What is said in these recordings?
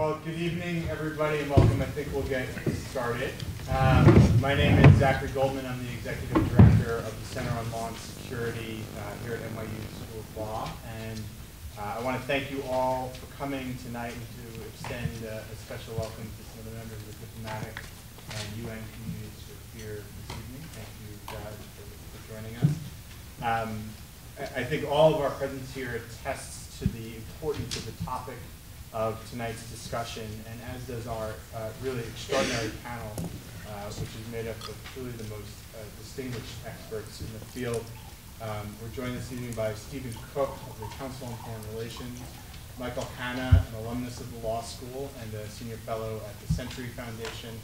Well, good evening, everybody, and welcome. I think we'll get started. My name is Zachary Goldman. I'm the Executive Director of the Center on Law and Security here at NYU School of Law. And I want to thank you all for coming tonight and to extend a special welcome to some of the members of the diplomatic and UN communities who are here this evening. Thank you guys for joining us. I think all of our presence here attests to the importance of the topic of tonight's discussion, and as does our really extraordinary panel, which is made up of truly the most distinguished experts in the field. We're joined this evening by Stephen Cook of the Council on Foreign Relations, Michael Hanna, an alumnus of the law school and a senior fellow at the Century Foundation,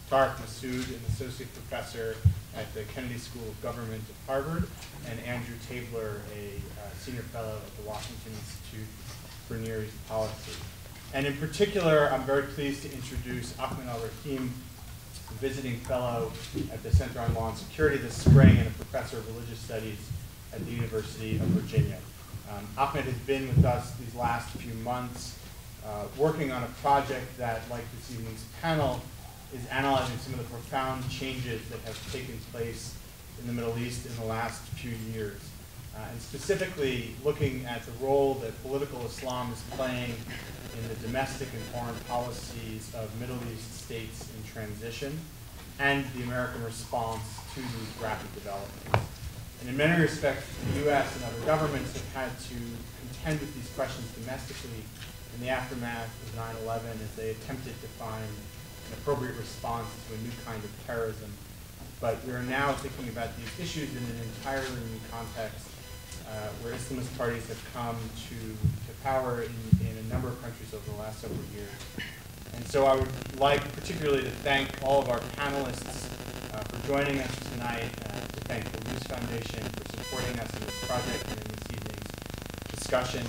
Tarek Masoud, an associate professor at the Kennedy School of Government at Harvard, and Andrew Tabler, a senior fellow at the Washington Institute for Near East Policy. And in particular, I'm very pleased to introduce Ahmed al-Rahim, a visiting fellow at the Center on Law and Security this spring and a professor of religious studies at the University of Virginia. Ahmed has been with us these last few months, working on a project that, like this evening's panel, is analyzing some of the profound changes that have taken place in the Middle East in the last few years. And specifically looking at the role that political Islam is playing in the domestic and foreign policies of Middle East states in transition, and the American response to these rapid developments. And in many respects, the U.S. and other governments have had to contend with these questions domestically in the aftermath of 9/11 as they attempted to find an appropriate response to a new kind of terrorism. But we are now thinking about these issues in an entirely new context, where Islamist parties have come to power in a number of countries over the last several years. And so I would like particularly to thank all of our panelists for joining us tonight, to thank the Luz Foundation for supporting us in this project and in this evening's discussion,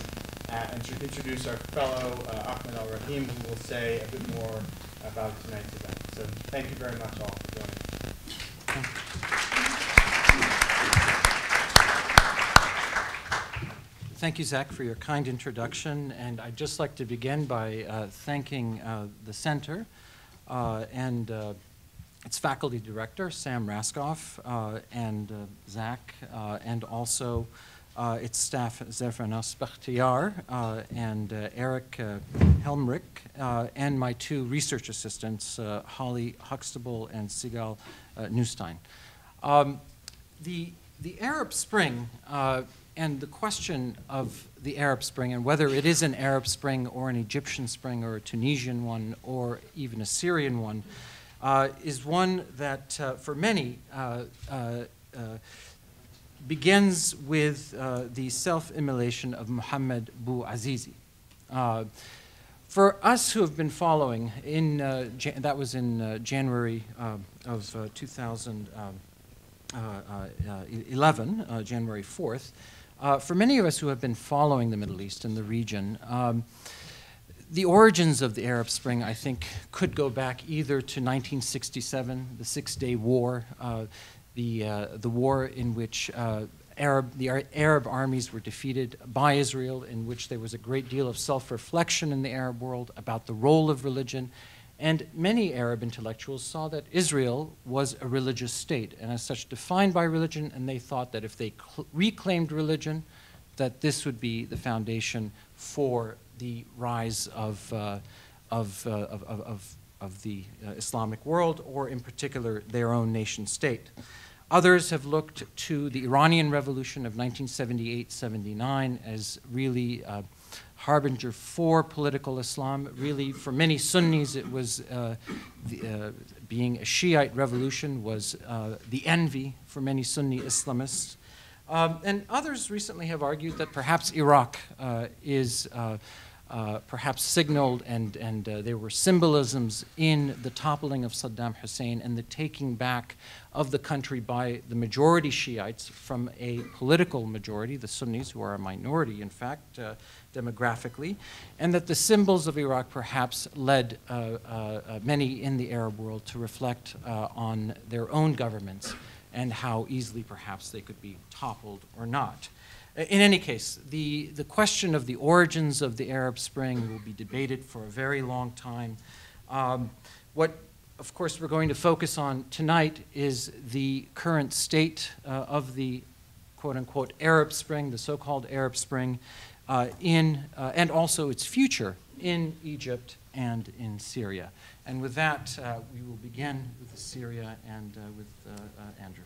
and to introduce our fellow Ahmed al-Rahim, who will say a bit more about tonight's event. So thank you very much all for joining us. Thank you, Zach, for your kind introduction. And I'd just like to begin by thanking the Center and its faculty director, Sam Raskoff, and Zach, and also its staff, Zerfanas Bakhtiar and Eric Helmrich, and my two research assistants, Holly Huxtable and Sigal Neustein. The Arab Spring, and the question of the Arab Spring and whether it is an Arab Spring or an Egyptian Spring or a Tunisian one or even a Syrian one is one that for many begins with the self-immolation of Mohammed Bouazizi. For us who have been following, that was in January of 2011, January 4th, for many of us who have been following the Middle East and the region, the origins of the Arab Spring, I think, could go back either to 1967, the Six-Day War, the war in which the Arab armies were defeated by Israel, in which there was a great deal of self-reflection in the Arab world about the role of religion. And many Arab intellectuals saw that Israel was a religious state, and as such defined by religion, and they thought that if they reclaimed religion, that this would be the foundation for the rise of the Islamic world, or in particular their own nation state. Others have looked to the Iranian Revolution of 1978-79 as really harbinger for political Islam. Really, for many Sunnis, it was being a Shiite revolution was the envy for many Sunni Islamists. And others recently have argued that perhaps Iraq is perhaps signaled and there were symbolisms in the toppling of Saddam Hussein and the taking back of the country by the majority Shiites from a political majority, the Sunnis, who are a minority, in fact, demographically, and that the symbols of Iraq perhaps led many in the Arab world to reflect on their own governments and how easily perhaps they could be toppled or not. In any case, the question of the origins of the Arab Spring will be debated for a very long time. What, of course, we're going to focus on tonight is the current state of the quote-unquote Arab Spring, the so-called Arab Spring, and also its future in Egypt and in Syria. And with that, we will begin with Syria and with Andrew.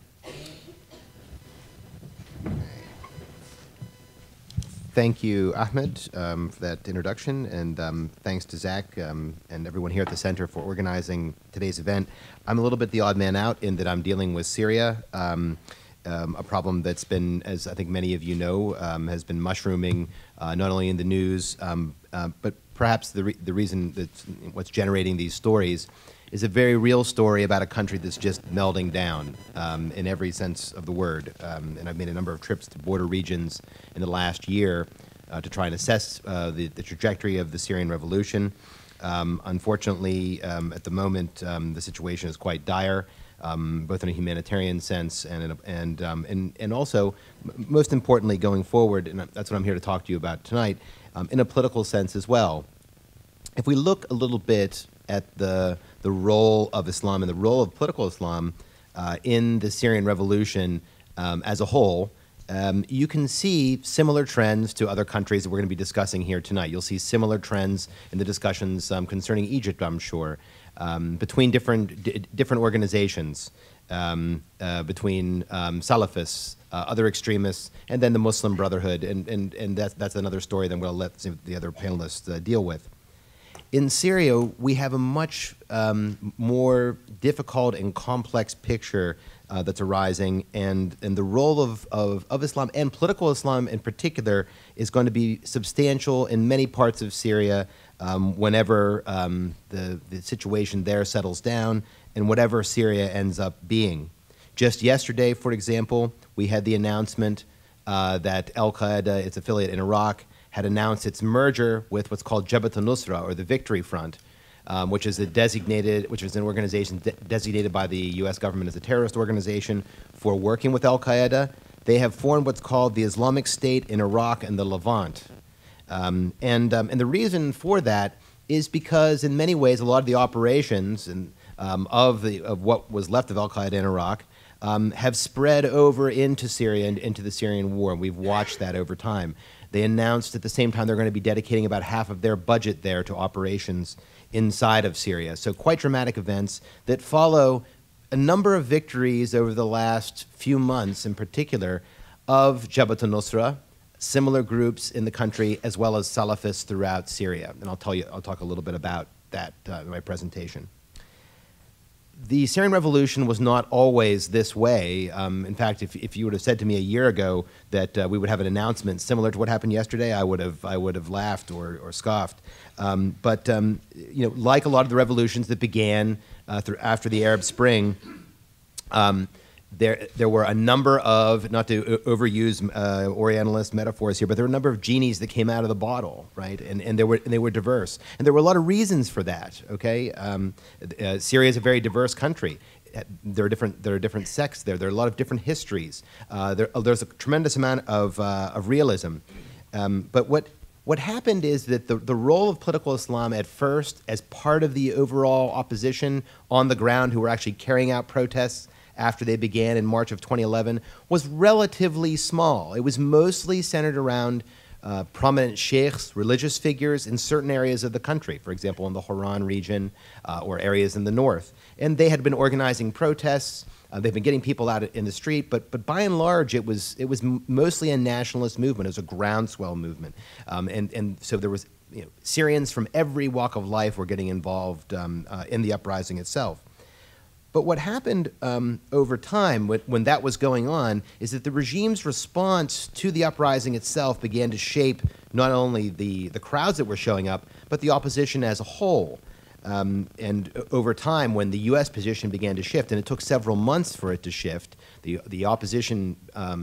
Thank you, Ahmed, for that introduction, and thanks to Zach and everyone here at the Center for organizing today's event. I'm a little bit the odd man out in that I'm dealing with Syria, a problem that's been, as I think many of you know, has been mushrooming not only in the news, but perhaps the reason that's what's generating these stories is a very real story about a country that's just melding down in every sense of the word. And I've made a number of trips to border regions in the last year to try and assess the trajectory of the Syrian revolution. Unfortunately, at the moment, the situation is quite dire, both in a humanitarian sense and also, most importantly, going forward, and that's what I'm here to talk to you about tonight, in a political sense as well. If we look a little bit at the role of Islam and the role of political Islam in the Syrian revolution as a whole, you can see similar trends to other countries that we're going to be discussing here tonight. You'll see similar trends in the discussions concerning Egypt, I'm sure, between different organizations, between Salafists, other extremists, and then the Muslim Brotherhood, and that's another story that we'll let the other panelists deal with. In Syria, we have a much more difficult and complex picture that's arising, and the role of Islam and political Islam in particular is going to be substantial in many parts of Syria whenever the situation there settles down and whatever Syria ends up being. Just yesterday, for example, we had the announcement that al-Qaeda, its affiliate in Iraq, had announced its merger with what's called Jabhat al-Nusra, or the Victory Front, which is an organization designated by the U.S. government as a terrorist organization for working with al-Qaeda. They have formed what's called the Islamic State in Iraq and the Levant. And the reason for that is because, in many ways, a lot of the operations of what was left of al-Qaeda in Iraq have spread over into Syria and into the Syrian war. We've watched that over time. They announced at the same time they're going to be dedicating about half of their budget there to operations inside of Syria. So quite dramatic events that follow a number of victories over the last few months in particular of Jabhat al-Nusra, similar groups in the country, as well as Salafists throughout Syria. And I'll talk a little bit about that in my presentation. The Syrian revolution was not always this way. In fact, if you would have said to me a year ago that we would have an announcement similar to what happened yesterday, I would have laughed or scoffed. But you know, like a lot of the revolutions that began after the Arab Spring, there were a number of, not to overuse Orientalist metaphors here, but there were a number of genies that came out of the bottle, right? And they were diverse, and there were a lot of reasons for that. Okay, Syria is a very diverse country. There are different sects there. There are a lot of different histories. There's a tremendous amount of realism. But what happened is that the role of political Islam at first, as part of the overall opposition on the ground, who were actually carrying out protests after they began in March of 2011, was relatively small. It was mostly centered around prominent sheikhs, religious figures in certain areas of the country, for example, in the Horan region or areas in the north. And they had been organizing protests. They've been getting people out in the street, but by and large, it was mostly a nationalist movement. It was a groundswell movement. And so there was, you know, Syrians from every walk of life were getting involved in the uprising itself. But what happened over time when that was going on is that the regime's response to the uprising itself began to shape not only the crowds that were showing up, but the opposition as a whole. And over time, when the U.S. position began to shift, and it took several months for it to shift, the opposition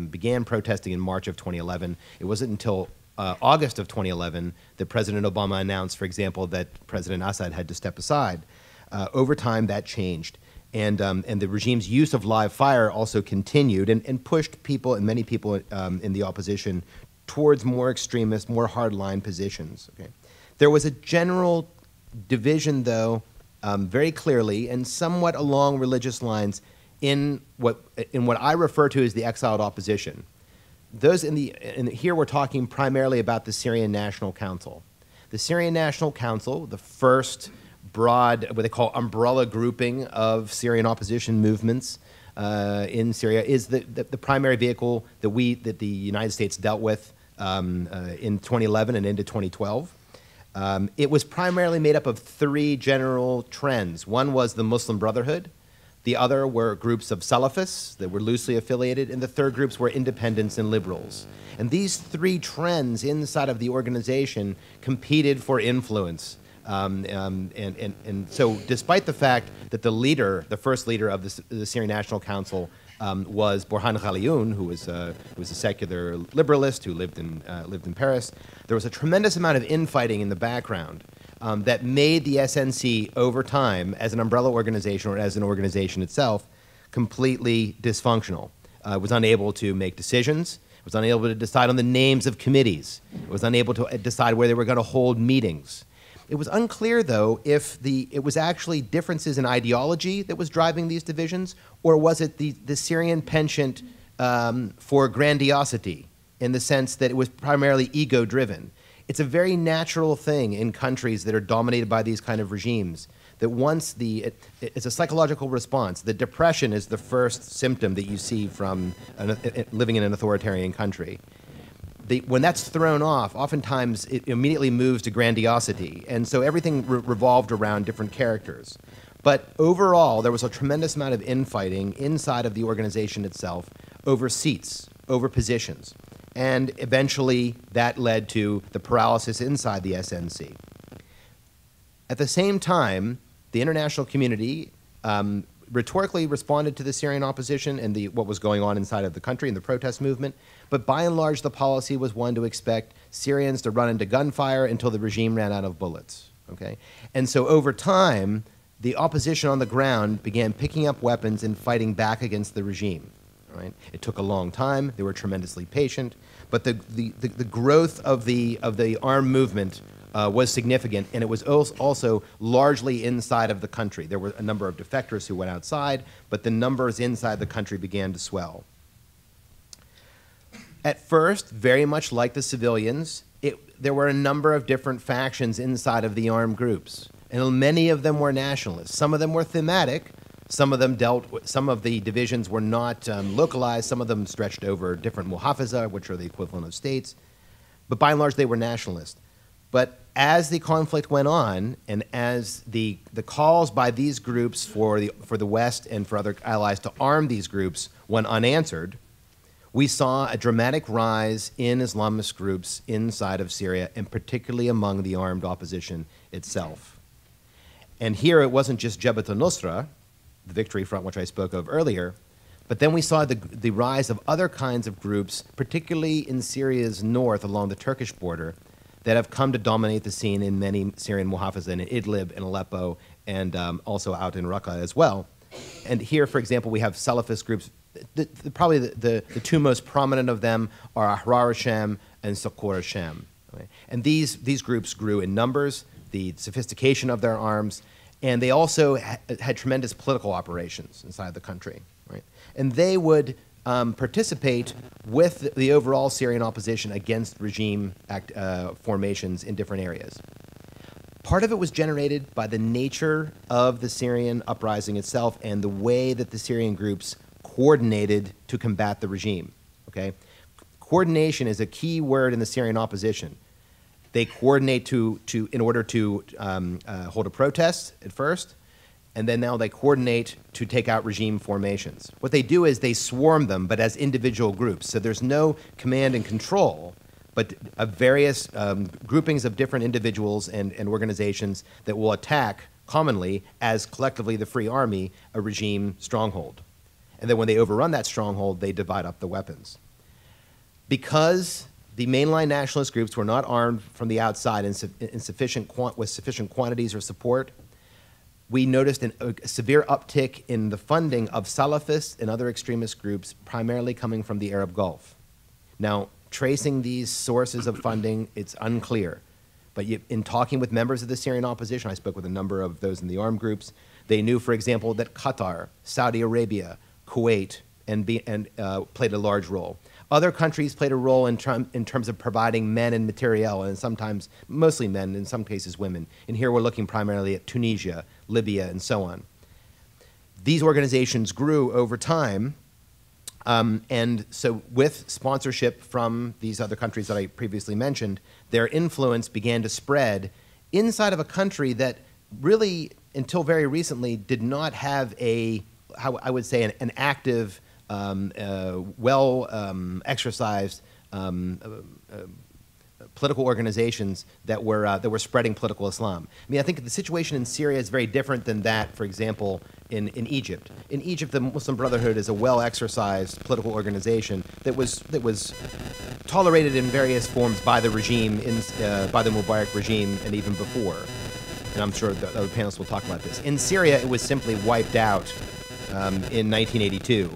began protesting in March of 2011. It wasn't until August of 2011 that President Obama announced, for example, that President Assad had to step aside. Over time, that changed. And the regime's use of live fire also continued and pushed people and many people in the opposition towards more extremist, more hardline positions. Okay? There was a general division, though, very clearly and somewhat along religious lines in what I refer to as the exiled opposition. Those here we're talking primarily about the Syrian National Council. The Syrian National Council, the first broad, what they call umbrella grouping of Syrian opposition movements in Syria, is the primary vehicle that the United States dealt with in 2011 and into 2012. It was primarily made up of three general trends. One was the Muslim Brotherhood. The other were groups of Salafists that were loosely affiliated, and the third groups were independents and liberals. And these three trends inside of the organization competed for influence. And so despite the fact that the first leader of the Syrian National Council was Burhan Ghaliun, who was a secular liberalist who lived in Paris, there was a tremendous amount of infighting in the background that made the SNC over time, as an umbrella organization or as an organization itself, completely dysfunctional. It was unable to make decisions. It was unable to decide on the names of committees. It was unable to decide where they were going to hold meetings. It was unclear, though, if it was actually differences in ideology that was driving these divisions, or was it the Syrian penchant for grandiosity, in the sense that it was primarily ego-driven. It's a very natural thing in countries that are dominated by these kind of regimes, that once it's a psychological response. The depression is the first symptom that you see from living in an authoritarian country. When that's thrown off, oftentimes it immediately moves to grandiosity, and so everything revolved around different characters. But overall, there was a tremendous amount of infighting inside of the organization itself over seats, over positions, and eventually that led to the paralysis inside the SNC. At the same time, the international community rhetorically responded to the Syrian opposition and what was going on inside of the country and the protest movement, but by and large the policy was one to expect Syrians to run into gunfire until the regime ran out of bullets. Okay? And so over time, the opposition on the ground began picking up weapons and fighting back against the regime. Right? It took a long time. They were tremendously patient, but the growth of the armed movement was significant, and it was also largely inside of the country. There were a number of defectors who went outside, but the numbers inside the country began to swell. At first, very much like the civilians, there were a number of different factions inside of the armed groups, and many of them were nationalists. Some of them were thematic. Some of the divisions were not localized. Some of them stretched over different muhafaza, which are the equivalent of states. But by and large, they were nationalist. But as the conflict went on, and as the calls by these groups for the West and for other allies to arm these groups went unanswered, we saw a dramatic rise in Islamist groups inside of Syria, and particularly among the armed opposition itself. And here it wasn't just Jabhat al-Nusra, the victory front which I spoke of earlier, but then we saw the rise of other kinds of groups, particularly in Syria's north along the Turkish border, that have come to dominate the scene in many Syrian muhafaza, in Idlib, in Aleppo, and also out in Raqqa as well. And here, for example, we have Salafist groups. Probably the two most prominent of them are Ahrar al-Sham and Suqur al-Sham. Right? And these groups grew in numbers, the sophistication of their arms, and they also had tremendous political operations inside the country. Right? And they would participate with the overall Syrian opposition against regime formations in different areas. Part of it was generated by the nature of the Syrian uprising itself and the way that the Syrian groups coordinated to combat the regime. Okay? Coordination is a key word in the Syrian opposition. They coordinate in order to hold a protest at first, and then now they coordinate to take out regime formations. What they do is they swarm them, but as individual groups. So there's no command and control, but various groupings of different individuals and organizations that will attack commonly as collectively the Free Army a regime stronghold. And then when they overrun that stronghold, they divide up the weapons. Because the mainline nationalist groups were not armed from the outside with sufficient quantities or support, we noticed a severe uptick in the funding of Salafists and other extremist groups, primarily coming from the Arab Gulf. Now, tracing these sources of funding, it's unclear. But in talking with members of the Syrian opposition, I spoke with a number of those in the armed groups, they knew, for example, that Qatar, Saudi Arabia, Kuwait, played a large role. Other countries played a role in terms of providing men and materiel, and sometimes, mostly men, in some cases women. And here we're looking primarily at Tunisia, Libya, and so on. These organizations grew over time, and so with sponsorship from these other countries that I previously mentioned, their influence began to spread inside of a country that really, until very recently, did not have how I would say, an active, exercised political organizations that were spreading political Islam. I mean, I think the situation in Syria is very different than that, for example, in Egypt. In Egypt, the Muslim Brotherhood is a well-exercised political organization that was tolerated in various forms by the regime, by the Mubarak regime, and even before. And I'm sure the other panelists will talk about this. In Syria, it was simply wiped out in 1982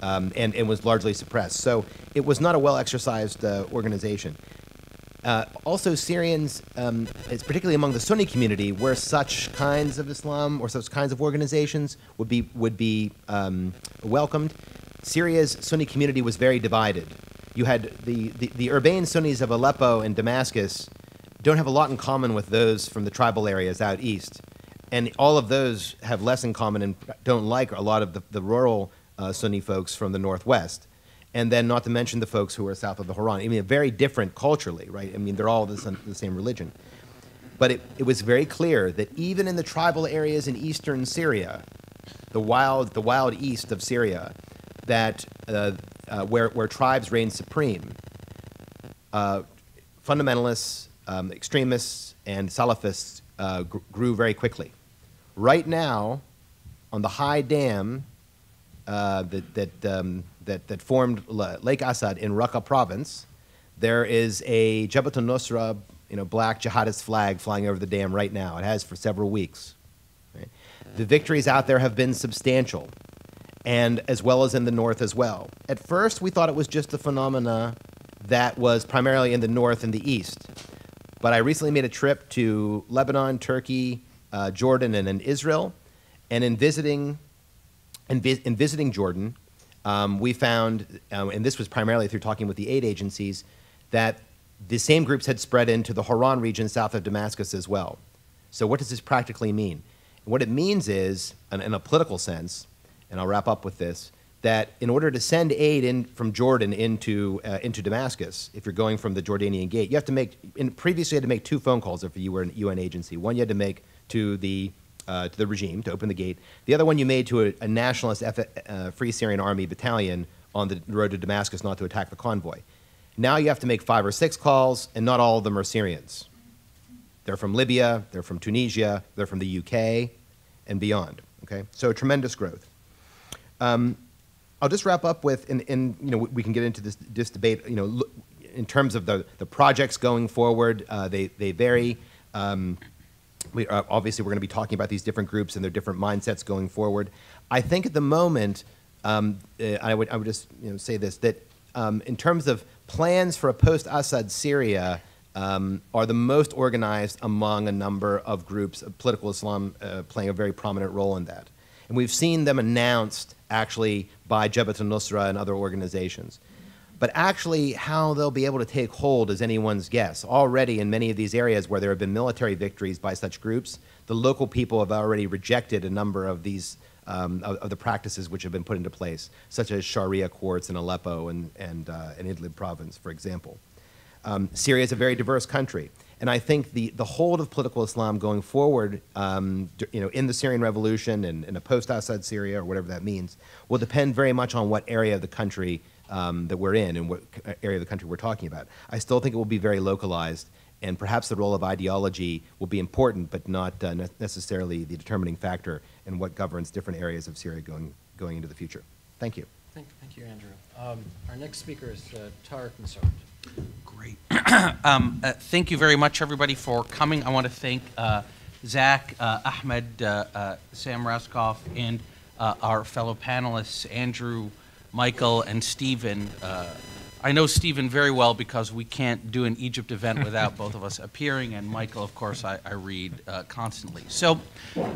and was largely suppressed. So it was not a well-exercised organization. Also, Syrians, it's particularly among the Sunni community, where such kinds of Islam or such kinds of organizations would be welcomed. Syria's Sunni community was very divided. You had the urbane Sunnis of Aleppo and Damascus don't have a lot in common with those from the tribal areas out east. And all of those have less in common and don't like a lot of the rural Sunni folks from the northwest. And then not to mention the folks who are south of the Hauran. I mean, very different culturally, right? I mean, they're all the same religion. But it was very clear that even in the tribal areas in eastern Syria, the wild east of Syria, that where tribes reigned supreme, fundamentalists, extremists, and Salafists grew very quickly. Right now, on the high dam that formed Lake Assad in Raqqa province, there is a Jabhat al-Nusra, black jihadist flag flying over the dam right now. It has for several weeks. Right? The victories out there have been substantial, and as well as in the north as well. At first, we thought it was just a phenomena that was primarily in the north and the east. But I recently made a trip to Lebanon, Turkey, Jordan, and in Israel, and in visiting Jordan, we found, and this was primarily through talking with the aid agencies, that the same groups had spread into the Hauran region south of Damascus as well. So what does this practically mean? And what it means is, in a political sense, and I'll wrap up with this, that in order to send aid in from Jordan into Damascus, if you're going from the Jordanian gate, you have to make, previously you had to make 2 phone calls if you were an UN agency. One you had to make to the regime to open the gate. The other one you made to a nationalist Free Syrian Army battalion on the road to Damascus not to attack the convoy. Now you have to make 5 or 6 calls, and not all of them are Syrians. They're from Libya, they're from Tunisia, they're from the UK, and beyond. Okay, so tremendous growth. I'll just wrap up with, and we can get into this debate. In terms of the projects going forward, they vary. Obviously, we're going to be talking about these different groups and their different mindsets going forward. I think at the moment, I would just say this, that in terms of plans for a post-Assad Syria are the most organized among a number of groups of political Islam playing a very prominent role in that. And we've seen them announced actually by Jabhat al-Nusra and other organizations. But actually how they'll be able to take hold is anyone's guess. Already in many of these areas where there have been military victories by such groups, the local people have already rejected a number of these of the practices which have been put into place, such as Sharia courts in Aleppo and Idlib province, for example. Syria is a very diverse country. And I think the hold of political Islam going forward, in the Syrian revolution and in a post-Assad Syria, or whatever that means, will depend very much on what area of the country that we're in and what area of the country we're talking about. I still think it will be very localized, and perhaps the role of ideology will be important, but not necessarily the determining factor in what governs different areas of Syria going into the future. Thank you. Thank you, Andrew. Our next speaker is Tarek Masoud. Great. Thank you very much, everybody, for coming. I want to thank Zach, Ahmed, Sam Raskoff, and our fellow panelists, Andrew, Michael, and Stephen. I know Stephen very well because we can't do an Egypt event without both of us appearing, and Michael, of course, I read constantly. So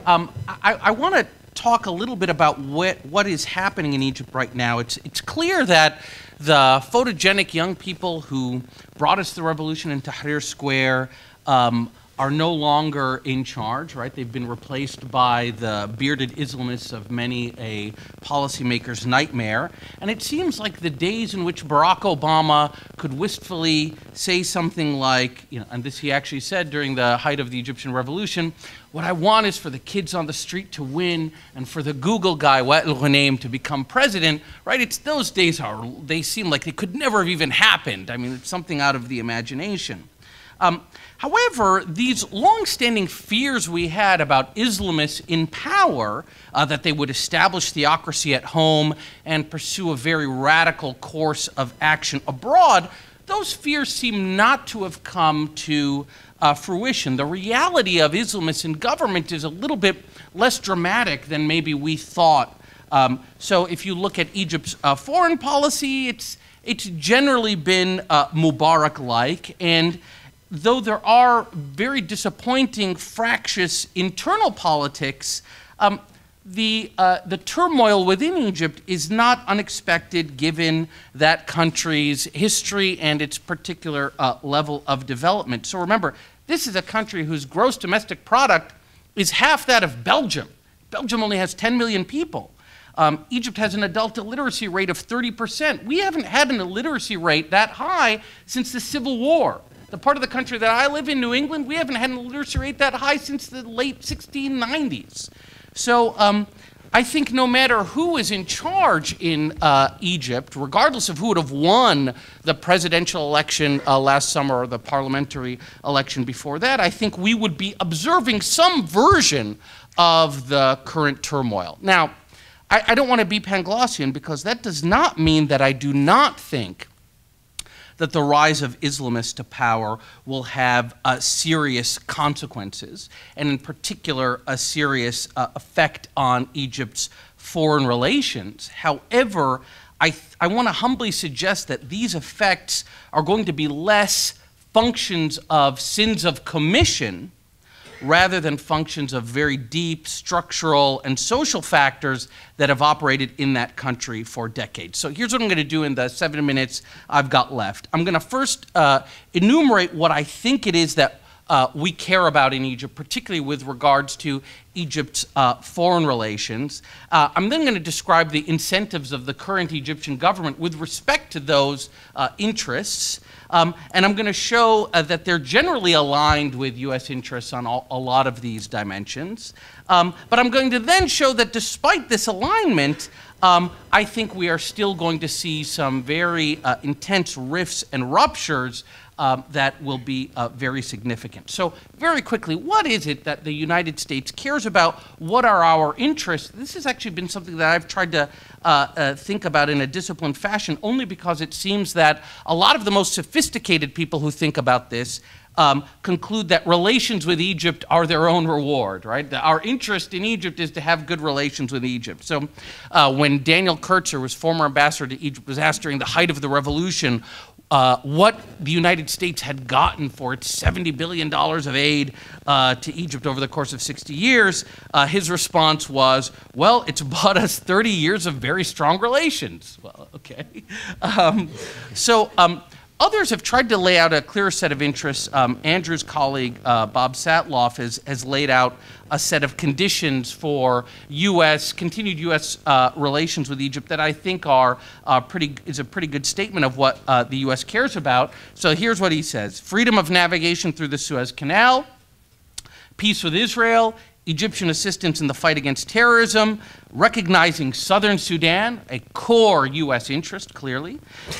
I want to talk a little bit about what is happening in Egypt right now. It's clear that the photogenic young people who brought us the revolution in Tahrir Square are no longer in charge, right? They've been replaced by the bearded Islamists of many a policymaker's nightmare. And it seems like the days in which Barack Obama could wistfully say something like, and this he actually said during the height of the Egyptian revolution, what I want is for the kids on the street to win and for the Google guy, Wahid al-Rahim, to become president, right? It's those days they seem like they could never have even happened. I mean, it's something out of the imagination. However, these long-standing fears we had about Islamists in power, that they would establish theocracy at home and pursue a very radical course of action abroad, those fears seem not to have come to fruition. The reality of Islamists in government is a little bit less dramatic than maybe we thought. So if you look at Egypt's foreign policy, it's generally been Mubarak-like, and though there are very disappointing, fractious internal politics, the turmoil within Egypt is not unexpected given that country's history and its particular level of development. So remember, this is a country whose gross domestic product is half that of Belgium. Belgium only has 10 million people. Egypt has an adult illiteracy rate of 30%. We haven't had an illiteracy rate that high since the Civil War. The part of the country that I live in, New England, we haven't had an illiteracy rate that high since the late 1690s. So I think no matter who is in charge in Egypt, regardless of who would have won the presidential election last summer or the parliamentary election before that, I think we would be observing some version of the current turmoil. Now, I don't want to be Panglossian because that does not mean that I do not think that the rise of Islamists to power will have serious consequences, and in particular, a serious effect on Egypt's foreign relations. However, I want to humbly suggest that these effects are going to be less functions of sins of commission rather than functions of very deep structural and social factors that have operated in that country for decades. So here's what I'm going to do in the 7 minutes I've got left. I'm going to first enumerate what I think it is that we care about in Egypt, particularly with regards to Egypt's foreign relations. I'm then going to describe the incentives of the current Egyptian government with respect to those interests. And I'm going to show that they're generally aligned with U.S. interests on a lot of these dimensions. But I'm going to then show that despite this alignment, I think we are still going to see some very intense rifts and ruptures that will be very significant. So very quickly, what is it that the United States cares about? What are our interests? This has actually been something that I've tried to think about in a disciplined fashion, only because it seems that a lot of the most sophisticated people who think about this conclude that relations with Egypt are their own reward, right? Our interest in Egypt is to have good relations with Egypt. So when Daniel Kurtzer, was former ambassador to Egypt, was asked during the height of the revolution what the United States had gotten for its $70 billion of aid to Egypt over the course of 60 years, his response was, well, it's bought us 30 years of very strong relations. Well, okay. Others have tried to lay out a clearer set of interests. Andrew's colleague, Bob Satloff, has laid out a set of conditions for continued U.S. relations with Egypt that I think is a pretty good statement of what the U.S. cares about. So here's what he says: freedom of navigation through the Suez Canal, peace with Israel, Egyptian assistance in the fight against terrorism, recognizing Southern Sudan, a core U.S. interest, clearly,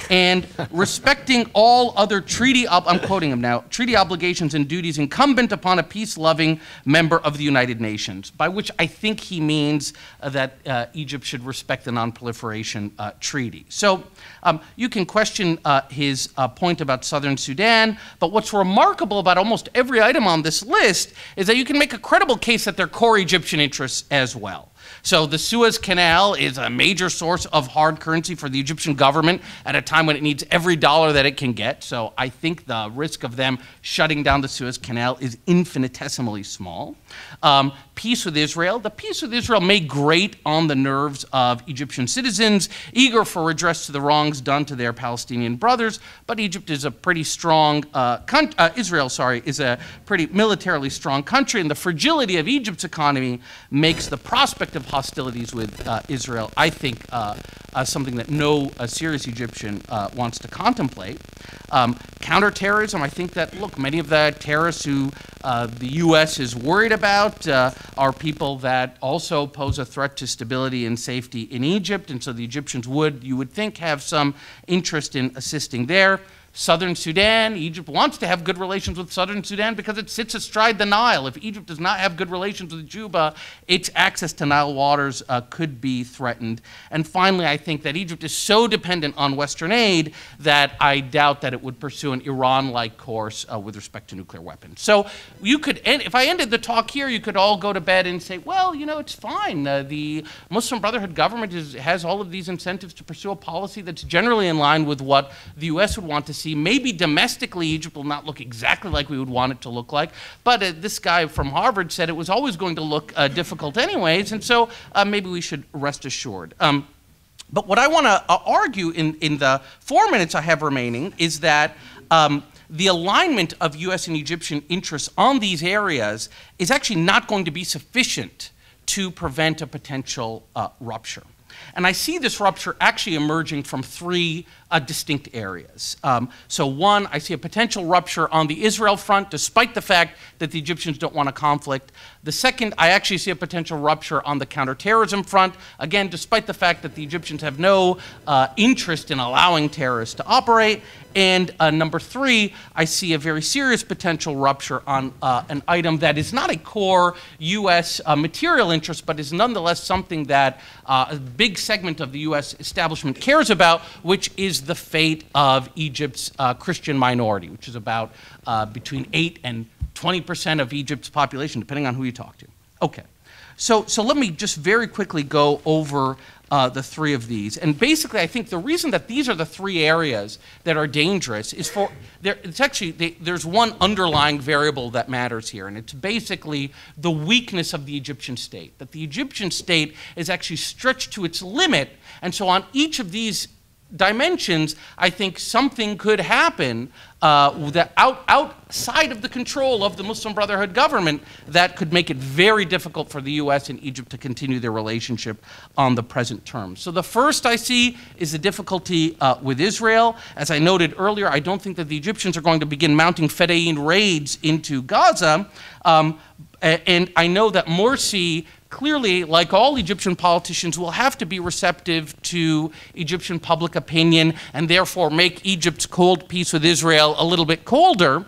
and respecting all other I'm quoting him now, treaty obligations and duties incumbent upon a peace-loving member of the United Nations, by which I think he means that Egypt should respect the Non-Proliferation Treaty. So you can question his point about Southern Sudan, but what's remarkable about almost every item on this list is that you can make a credible case that they're core Egyptian interests as well. So the Suez Canal is a major source of hard currency for the Egyptian government at a time when it needs every dollar that it can get. So I think the risk of them shutting down the Suez Canal is infinitesimally small. Peace with Israel. The peace with Israel may grate on the nerves of Egyptian citizens, eager for redress to the wrongs done to their Palestinian brothers, but Egypt is a pretty strong, Israel, is a pretty militarily strong country, and the fragility of Egypt's economy makes the prospect of hostilities with Israel, I think, something that no serious Egyptian wants to contemplate. Counterterrorism, I think that, look, many of the terrorists who the U.S. is worried about are people that also pose a threat to stability and safety in Egypt, and so the Egyptians would, you would think, have some interest in assisting there. Southern Sudan, Egypt wants to have good relations with Southern Sudan because it sits astride the Nile. If Egypt does not have good relations with Juba, its access to Nile waters could be threatened. And finally, I think that Egypt is so dependent on Western aid that I doubt that it would pursue an Iran-like course with respect to nuclear weapons. So you could, if I ended the talk here, you could all go to bed and say, well, you know, it's fine. The Muslim Brotherhood government has all of these incentives to pursue a policy that's generally in line with what the U.S. would want to see. Maybe domestically, Egypt will not look exactly like we would want it to look like, but this guy from Harvard said it was always going to look difficult anyways, and so maybe we should rest assured. But what I want to argue in the 4 minutes I have remaining is that the alignment of U.S. and Egyptian interests on these areas is actually not going to be sufficient to prevent a potential rupture. And I see this rupture actually emerging from three distinct areas. So one, I see a potential rupture on the Israel front, despite the fact that the Egyptians don't want a conflict. The second, I actually see a potential rupture on the counterterrorism front, again, despite the fact that the Egyptians have no interest in allowing terrorists to operate. And number three, I see a very serious potential rupture on an item that is not a core U.S. Material interest, but is nonetheless something that a big segment of the U.S. establishment cares about, which is the fate of Egypt's Christian minority, which is about between 8 and 20% of Egypt's population, depending on who you talk to. Okay, so let me just very quickly go over the three of these. And basically, I think the reason that these are the three areas that are dangerous is there's one underlying variable that matters here, and it's basically the weakness of the Egyptian state, that the Egyptian state is actually stretched to its limit, and so on each of these dimensions, I think something could happen that outside of the control of the Muslim Brotherhood government that could make it very difficult for the U.S. and Egypt to continue their relationship on the present terms. So the first I see is the difficulty with Israel. As I noted earlier, I don't think that the Egyptians are going to begin mounting Fedayeen raids into Gaza, and I know that Morsi clearly, like all Egyptian politicians, will have to be receptive to Egyptian public opinion and therefore make Egypt's cold peace with Israel a little bit colder.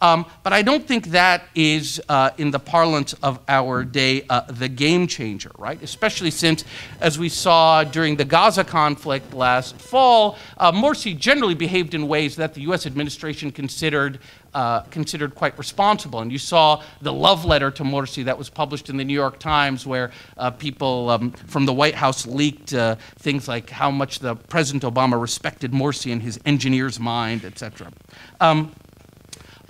But I don't think that is, in the parlance of our day, the game changer, right? Especially since, as we saw during the Gaza conflict last fall, Morsi generally behaved in ways that the U.S. administration considered quite responsible. And you saw the love letter to Morsi that was published in the New York Times, where people from the White House leaked things like how much the President Obama respected Morsi and his engineer's mind, etc.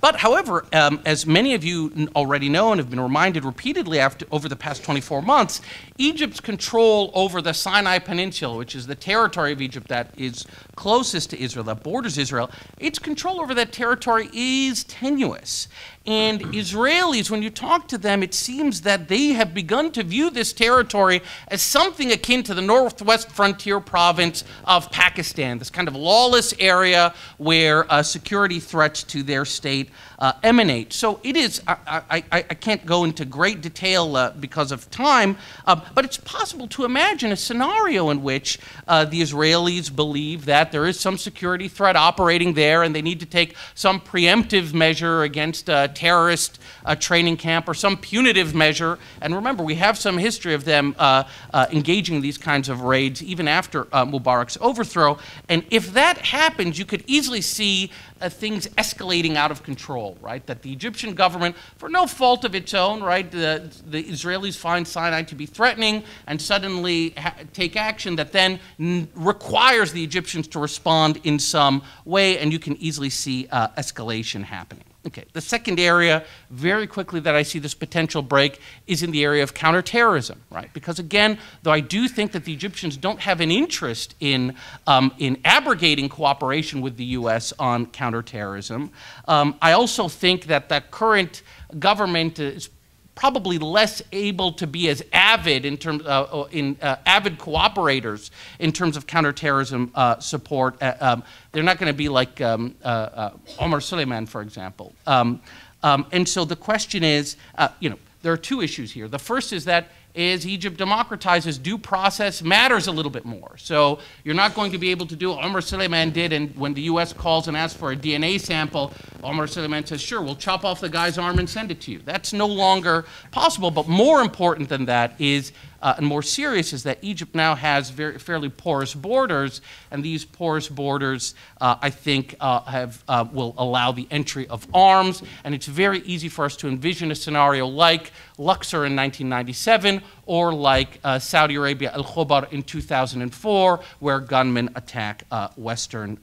But however, as many of you already know and have been reminded repeatedly over the past 24 months, Egypt's control over the Sinai Peninsula, which is the territory of Egypt that is closest to Israel, that borders Israel, its control over that territory is tenuous. And Israelis, when you talk to them, it seems that they have begun to view this territory as something akin to the northwest frontier province of Pakistan, this kind of lawless area where security threats to their state emanate. So it is, I can't go into great detail because of time, but it's possible to imagine a scenario in which the Israelis believe that there is some security threat operating there and they need to take some preemptive measure against a terrorist training camp or some punitive measure. And remember, we have some history of them engaging in these kinds of raids even after Mubarak's overthrow. And if that happens, you could easily see things escalating out of control, right? That the Egyptian government, for no fault of its own, right, the Israelis find Sinai to be threatening and suddenly take action that then requires the Egyptians to respond in some way, and you can easily see escalation happening. Okay, the second area, very quickly, that I see this potential break is in the area of counterterrorism, right? Because again, though I do think that the Egyptians don't have an interest in abrogating cooperation with the U.S. on counterterrorism, I also think that the current government is probably less able to be as avid in terms avid cooperators in terms of counterterrorism support. They're not going to be like Omar Suleiman, for example. And so the question is, there are two issues here. The first is that as Egypt democratizes, due process matters a little bit more. So you're not going to be able to do what Omar Suleiman did, and when the U.S. calls and asks for a DNA sample, Omar Suleiman says, sure, we'll chop off the guy's arm and send it to you. That's no longer possible, but more important than that is, and more serious, is that Egypt now has fairly porous borders, and these porous borders, I think, will allow the entry of arms, and it's very easy for us to envision a scenario like Luxor in 1997, or like Saudi Arabia, Al-Khobar in 2004, where gunmen attack Western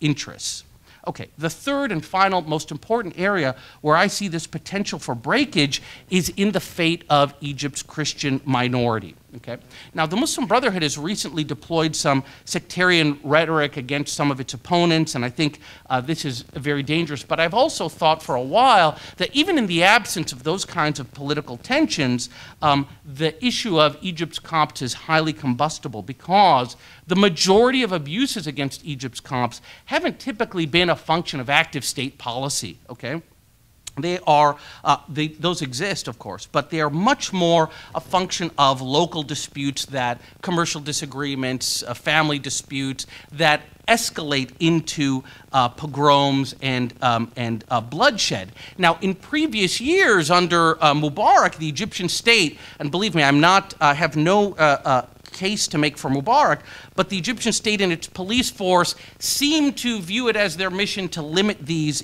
interests. Okay, the third and final most important area where I see this potential for breakage is in the fate of Egypt's Christian minority. Okay? Now, the Muslim Brotherhood has recently deployed some sectarian rhetoric against some of its opponents, and I think this is very dangerous. But I've also thought for a while that even in the absence of those kinds of political tensions, the issue of Egypt's Copts is highly combustible because the majority of abuses against Egypt's Copts haven't typically been a function of active state policy, okay? They are, those exist, of course, but they are much more a function of local disputes, that commercial disagreements, family disputes that escalate into pogroms and bloodshed. Now, in previous years under Mubarak, the Egyptian state, and believe me, I have no case to make for Mubarak, but the Egyptian state and its police force seem to view it as their mission to limit these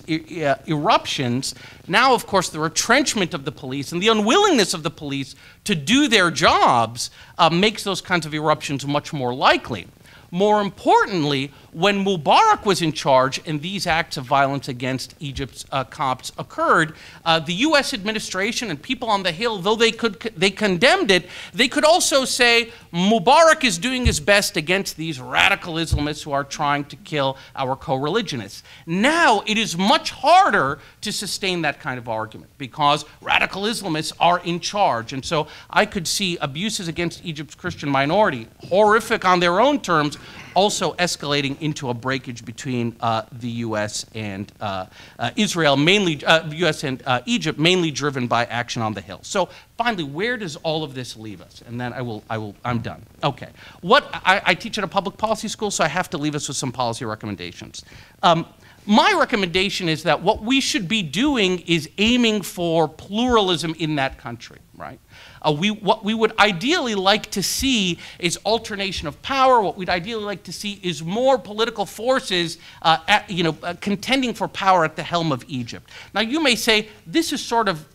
eruptions. Now, of course, the retrenchment of the police and the unwillingness of the police to do their jobs makes those kinds of eruptions much more likely. More importantly, when Mubarak was in charge and these acts of violence against Egypt's Copts occurred, the U.S. administration and people on the Hill, though they condemned it, they could also say Mubarak is doing his best against these radical Islamists who are trying to kill our co-religionists. Now it is much harder to sustain that kind of argument because radical Islamists are in charge. And so I could see abuses against Egypt's Christian minority, horrific on their own terms, also escalating into a breakage between the U.S. and Israel, mainly U.S. and Egypt, mainly driven by action on the Hill. So finally, where does all of this leave us? And then I'm done. Okay. I teach at a public policy school, so I have to leave us with some policy recommendations. My recommendation is that what we should be doing is aiming for pluralism in that country, right? What we would ideally like to see is alternation of power. What we'd ideally like to see is more political forces contending for power at the helm of Egypt. Now, you may say, this is sort of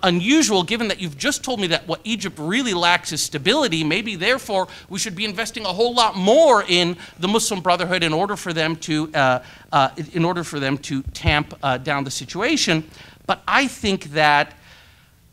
unusual given that you've just told me that what Egypt really lacks is stability. Maybe, therefore, we should be investing a whole lot more in the Muslim Brotherhood in order for them to tamp down the situation. But I think that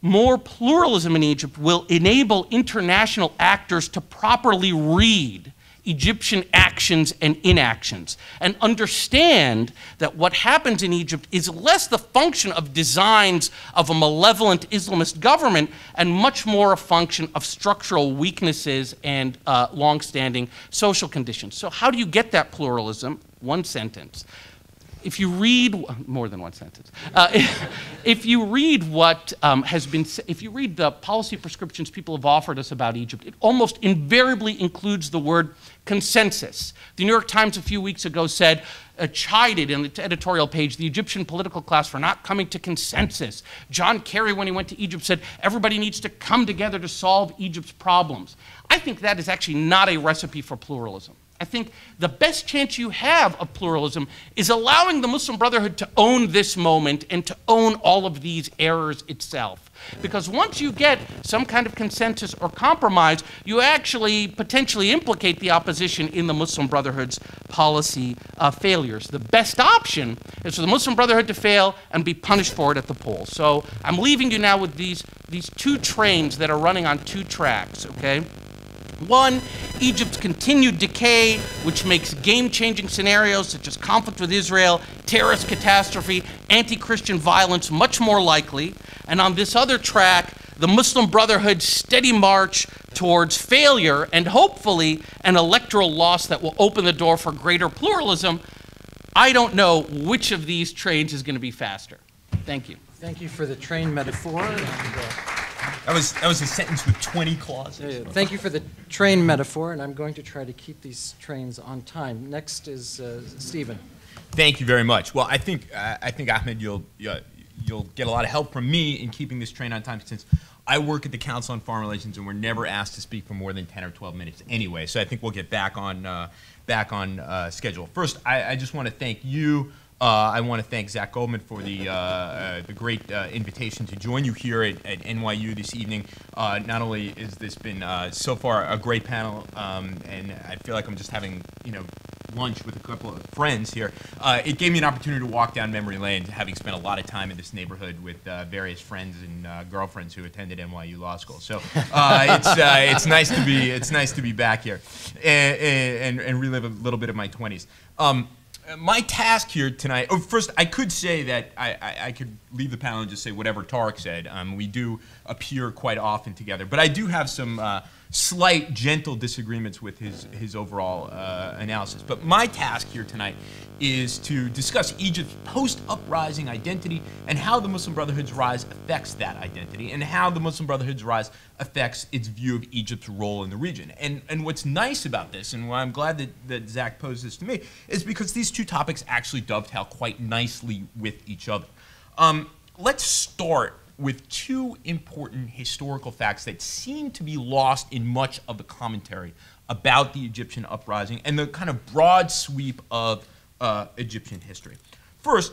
more pluralism in Egypt will enable international actors to properly read Egyptian actions and inactions, and understand that what happens in Egypt is less the function of designs of a malevolent Islamist government and much more a function of structural weaknesses and long-standing social conditions. So how do you get that pluralism? One sentence. If you read, more than one sentence, if you read what has been, if you read the policy prescriptions people have offered us about Egypt, it almost invariably includes the word consensus. The New York Times a few weeks ago said, chided in its editorial page the Egyptian political class for not coming to consensus. John Kerry, when he went to Egypt, said everybody needs to come together to solve Egypt's problems. I think that is actually not a recipe for pluralism. I think the best chance you have of pluralism is allowing the Muslim Brotherhood to own this moment and to own all of these errors itself. Because once you get some kind of consensus or compromise, you actually potentially implicate the opposition in the Muslim Brotherhood's policy failures. The best option is for the Muslim Brotherhood to fail and be punished for it at the polls. So I'm leaving you now with these two trains that are running on two tracks, okay? One, Egypt's continued decay, which makes game-changing scenarios such as conflict with Israel, terrorist catastrophe, anti-Christian violence much more likely. And on this other track, the Muslim Brotherhood's steady march towards failure and hopefully an electoral loss that will open the door for greater pluralism. I don't know which of these trains is going to be faster. Thank you. Thank you for the train metaphor. That was a sentence with 20 clauses. Thank you for the train metaphor, and I'm going to try to keep these trains on time. Next is Stephen. Thank you very much. Well, I think Ahmed, you'll get a lot of help from me in keeping this train on time, since I work at the Council on Foreign Relations and we're never asked to speak for more than 10 or 12 minutes anyway. So I think we'll get back on schedule. First, I just want to thank you. I want to thank Zach Goldman for the great invitation to join you here at NYU this evening. Not only has this been so far a great panel, and I feel like I'm just having lunch with a couple of friends here. It gave me an opportunity to walk down memory lane, having spent a lot of time in this neighborhood with various friends and girlfriends who attended NYU Law School. So it's nice to be back here and relive a little bit of my 20s. My task here tonight, first, I could say that I could leave the panel and just say whatever Tarek said. We do appear quite often together, but I do have some slight, gentle disagreements with his overall analysis. But my task here tonight is to discuss Egypt's post-uprising identity and how the Muslim Brotherhood's rise affects that identity, and how the Muslim Brotherhood's rise affects its view of Egypt's role in the region. And what's nice about this, and why I'm glad that Zach posed this to me, is because these two topics actually dovetail quite nicely with each other. Let's start with two important historical facts that seem to be lost in much of the commentary about the Egyptian uprising and the kind of broad sweep of Egyptian history. First,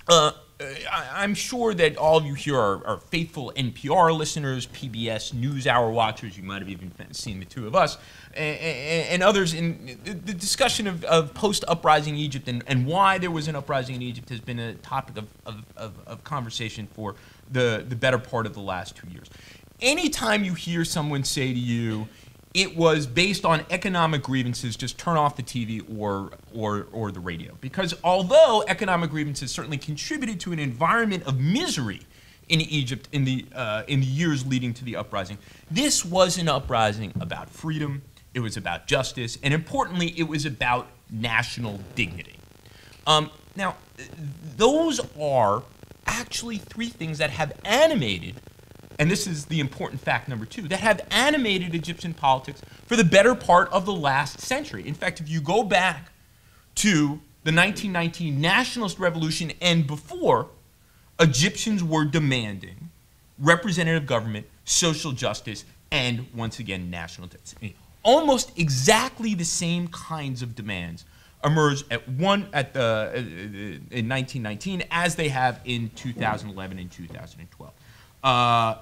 I'm sure that all of you here are faithful NPR listeners, PBS NewsHour watchers. You might have even seen the two of us, and others. In the discussion of post-uprising Egypt and why there was an uprising in Egypt has been a topic of conversation for the better part of the last 2 years. Anytime you hear someone say to you, it was based on economic grievances, just turn off the TV or the radio. Because although economic grievances certainly contributed to an environment of misery in Egypt in the years leading to the uprising, this was an uprising about freedom, it was about justice, and importantly, it was about national dignity. Now, those are actually three things that have animated, and this is the important fact number two, that have animated Egyptian politics for the better part of the last century. In fact, if you go back to the 1919 nationalist revolution and before, Egyptians were demanding representative government, social justice, and once again, national dignity. Almost exactly the same kinds of demands emerged in 1919 as they have in 2011 and 2012.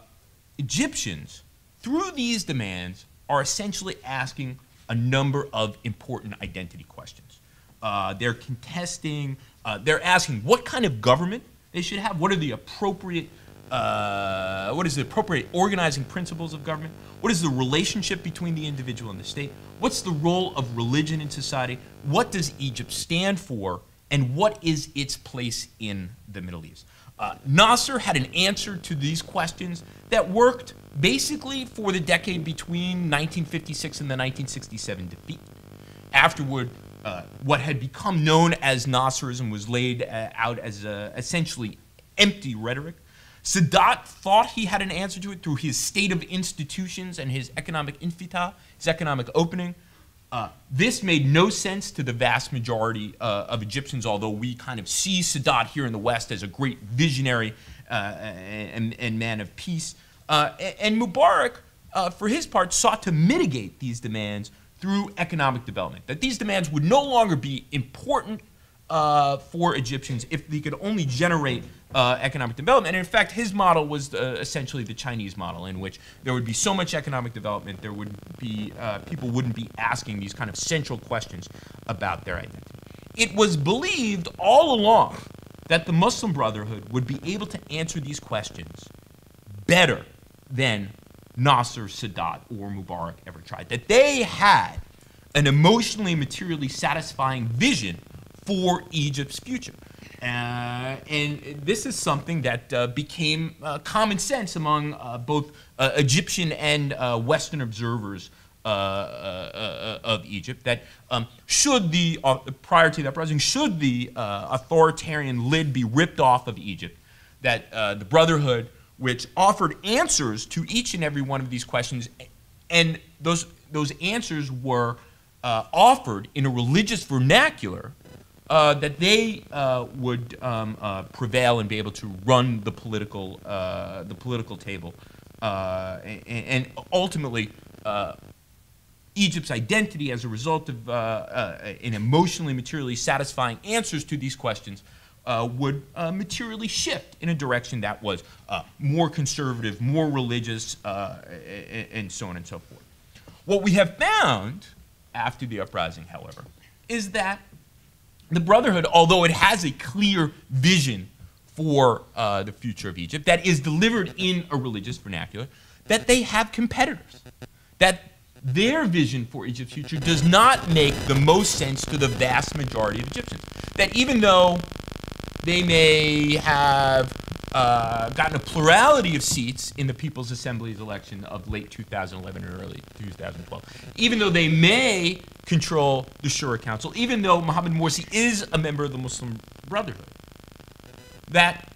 Egyptians, through these demands, are essentially asking a number of important identity questions. They're contesting, they're asking what kind of government they should have, what are the appropriate what is the appropriate organizing principles of government? What is the relationship between the individual and the state? What's the role of religion in society? What does Egypt stand for? And what is its place in the Middle East? Nasser had an answer to these questions that worked basically for the decade between 1956 and the 1967 defeat. Afterward, what had become known as Nasserism was laid out as essentially empty rhetoric. Sadat thought he had an answer to it through his state of institutions and his economic infitah, his economic opening. This made no sense to the vast majority of Egyptians, although we kind of see Sadat here in the West as a great visionary and man of peace. And Mubarak, for his part, sought to mitigate these demands through economic development, that these demands would no longer be important for Egyptians if they could only generate economic development. And in fact, his model was essentially the Chinese model, in which there would be so much economic development, there would be people wouldn't be asking these kind of central questions about their identity. It was believed all along that the Muslim Brotherhood would be able to answer these questions better than Nasser, Sadat, or Mubarak ever tried. That they had an emotionally and materially satisfying vision for Egypt's future. And this is something that became common sense among both Egyptian and Western observers of Egypt, that should the, prior to that uprising, should the authoritarian lid be ripped off of Egypt, that the Brotherhood, which offered answers to each and every one of these questions, and those answers were offered in a religious vernacular, that they would prevail and be able to run the political table, and ultimately Egypt's identity as a result of an emotionally, materially satisfying answers to these questions would materially shift in a direction that was more conservative, more religious, and so on and so forth. What we have found after the uprising, however, is that the Brotherhood, although it has a clear vision for the future of Egypt that is delivered in a religious vernacular, that they have competitors, that their vision for Egypt's future does not make the most sense to the vast majority of Egyptians. That even though they may have gotten a plurality of seats in the People's Assembly's election of late 2011 or early 2012, even though they may control the Shura Council, even though Mohammed Morsi is a member of the Muslim Brotherhood, that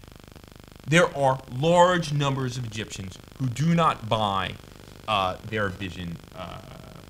there are large numbers of Egyptians who do not buy their vision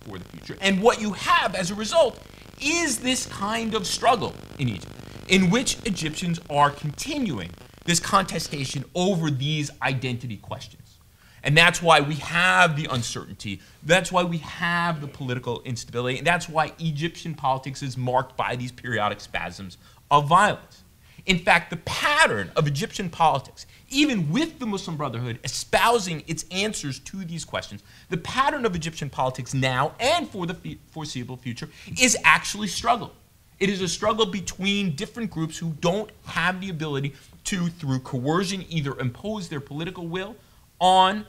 for the future. And what you have as a result is this kind of struggle in Egypt, in which Egyptians are continuing this contestation over these identity questions. And that's why we have the uncertainty. That's why we have the political instability. And that's why Egyptian politics is marked by these periodic spasms of violence. In fact, the pattern of Egyptian politics, even with the Muslim Brotherhood espousing its answers to these questions, the pattern of Egyptian politics now and for the foreseeable future is actually struggle. It is a struggle between different groups who don't have the ability to, through coercion, either impose their political will on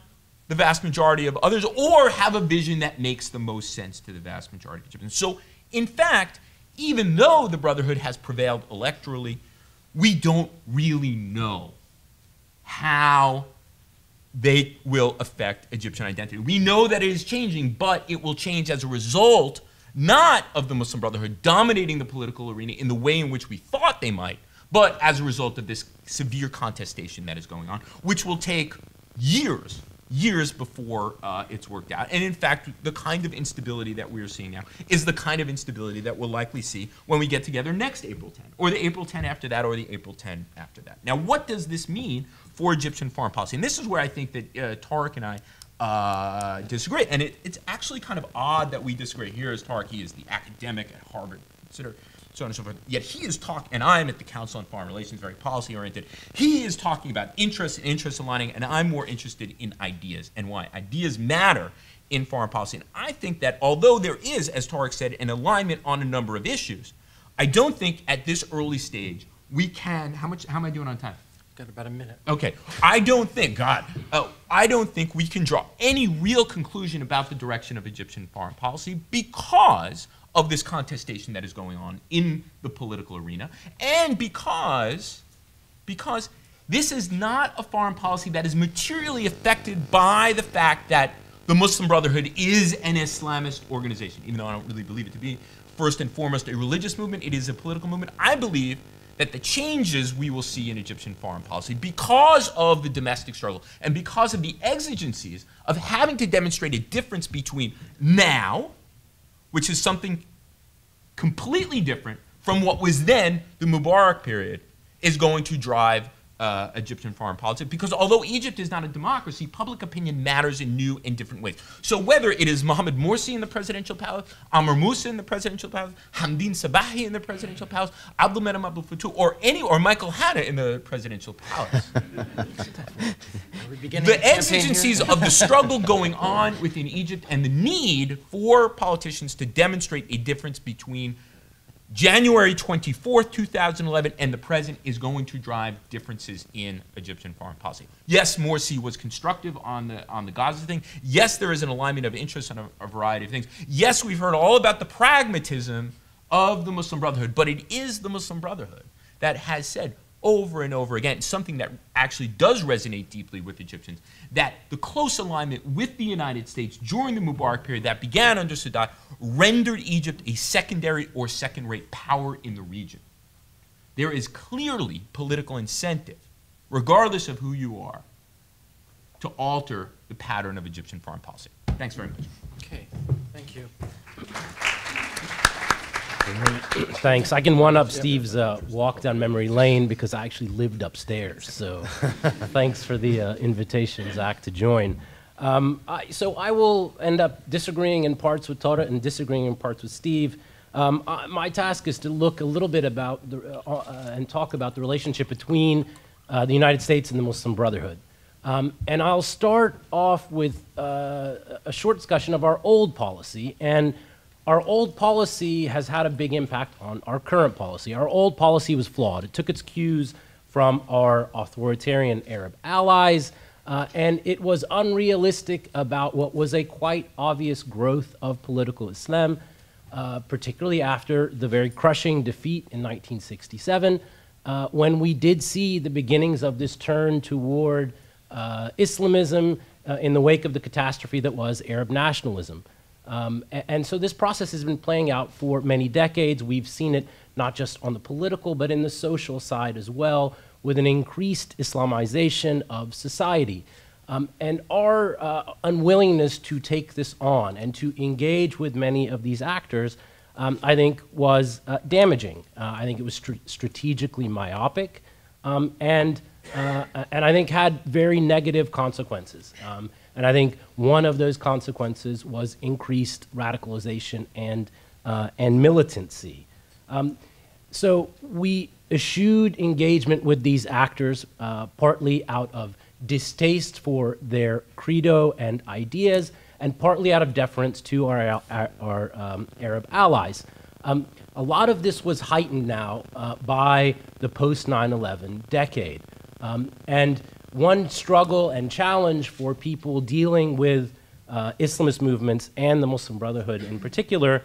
the vast majority of others or have a vision that makes the most sense to the vast majority of Egyptians. So, in fact, even though the Brotherhood has prevailed electorally, we don't really know how they will affect Egyptian identity. We know that it is changing, but it will change as a result not of the Muslim Brotherhood dominating the political arena in the way in which we thought they might, but as a result of this severe contestation that is going on, which will take years before it's worked out. And in fact, the kind of instability that we are seeing now is the kind of instability that we'll likely see when we get together next April 10, or the April 10 after that, or the April 10 after that. Now, what does this mean for Egyptian foreign policy? And this is where I think that Tarek and I disagree. And it's actually kind of odd that we disagree. Here is Tarek, he is the academic at Harvard, consider so on and so forth. Yet he is talking, and I'm at the Council on Foreign Relations, very policy-oriented. He is talking about interest and interest aligning, and I'm more interested in ideas and why ideas matter in foreign policy. And I think that although there is, as Tarek said, an alignment on a number of issues, I don't think at this early stage we can, how am I doing on time? Got about a minute. Okay, I don't think we can draw any real conclusion about the direction of Egyptian foreign policy because of this contestation that is going on in the political arena, and because this is not a foreign policy that is materially affected by the fact that the Muslim Brotherhood is an Islamist organization, even though I don't really believe it to be first and foremost a religious movement. It is a political movement. I believe that the changes we will see in Egyptian foreign policy because of the domestic struggle and because of the exigencies of having to demonstrate a difference between now, which is something completely different from what was then the Mubarak period, is going to drive Egyptian foreign policy, because although Egypt is not a democracy, public opinion matters in new and different ways. So whether it is Mohammed Morsi in the presidential palace, Amr Moussa in the presidential palace, Hamdin Sabbagh in the presidential palace, Abdul Menem Abdul Fattah, or Michael Hanna in the presidential palace. The exigencies of the struggle going on within Egypt and the need for politicians to demonstrate a difference between January 24th, 2011, and the present is going to drive differences in Egyptian foreign policy. Yes, Morsi was constructive on the Gaza thing. Yes, there is an alignment of interests on a variety of things. Yes, we've heard all about the pragmatism of the Muslim Brotherhood, but it is the Muslim Brotherhood that has said over and over again, something that actually does resonate deeply with Egyptians, that the close alignment with the United States during the Mubarak period that began under Sadat rendered Egypt a secondary or second-rate power in the region. There is clearly political incentive, regardless of who you are, to alter the pattern of Egyptian foreign policy. Thanks very much. Okay, thank you. Thanks. I can one-up Steve's walk down memory lane because I actually lived upstairs. So thanks for the invitation, Zach, to join. So I will end up disagreeing in parts with Tarek and disagreeing in parts with Steve. My task is to look a little bit about and talk about the relationship between the United States and the Muslim Brotherhood. And I'll start off with a short discussion of our old policy. And our old policy has had a big impact on our current policy. Our old policy was flawed. It took its cues from our authoritarian Arab allies, and it was unrealistic about what was a quite obvious growth of political Islam, particularly after the very crushing defeat in 1967, when we did see the beginnings of this turn toward Islamism in the wake of the catastrophe that was Arab nationalism. And so this process has been playing out for many decades. We've seen it not just on the political, but in the social side as well, with an increased Islamization of society. And our unwillingness to take this on and to engage with many of these actors, I think, was damaging. I think it was strategically myopic, and I think had very negative consequences. And I think one of those consequences was increased radicalization and militancy. So we eschewed engagement with these actors partly out of distaste for their credo and ideas, and partly out of deference to our Arab allies. A lot of this was heightened now by the post-9/11 decade. And one struggle and challenge for people dealing with Islamist movements and the Muslim Brotherhood in particular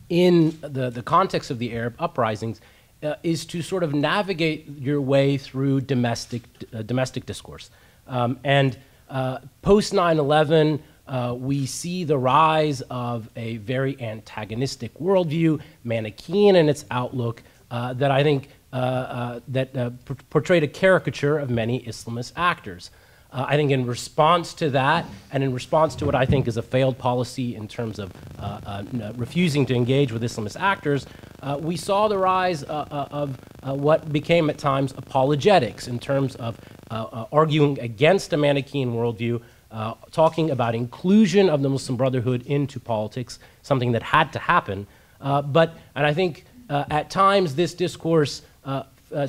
in the context of the Arab uprisings is to sort of navigate your way through domestic discourse. And post 9/11, we see the rise of a very antagonistic worldview, Manichaean in its outlook, that I think portrayed a caricature of many Islamist actors. I think in response to that, and in response to what I think is a failed policy in terms of refusing to engage with Islamist actors, we saw the rise of what became at times apologetics in terms of arguing against a Manichaean worldview, talking about inclusion of the Muslim Brotherhood into politics, something that had to happen. And I think at times this discourse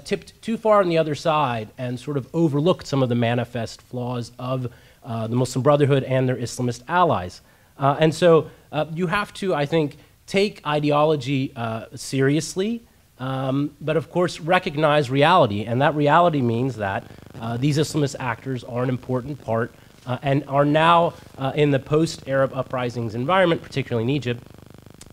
tipped too far on the other side and sort of overlooked some of the manifest flaws of the Muslim Brotherhood and their Islamist allies. And so you have to, I think, take ideology seriously, but of course recognize reality, and that reality means that these Islamist actors are an important part and are now in the post-Arab uprisings environment, particularly in Egypt,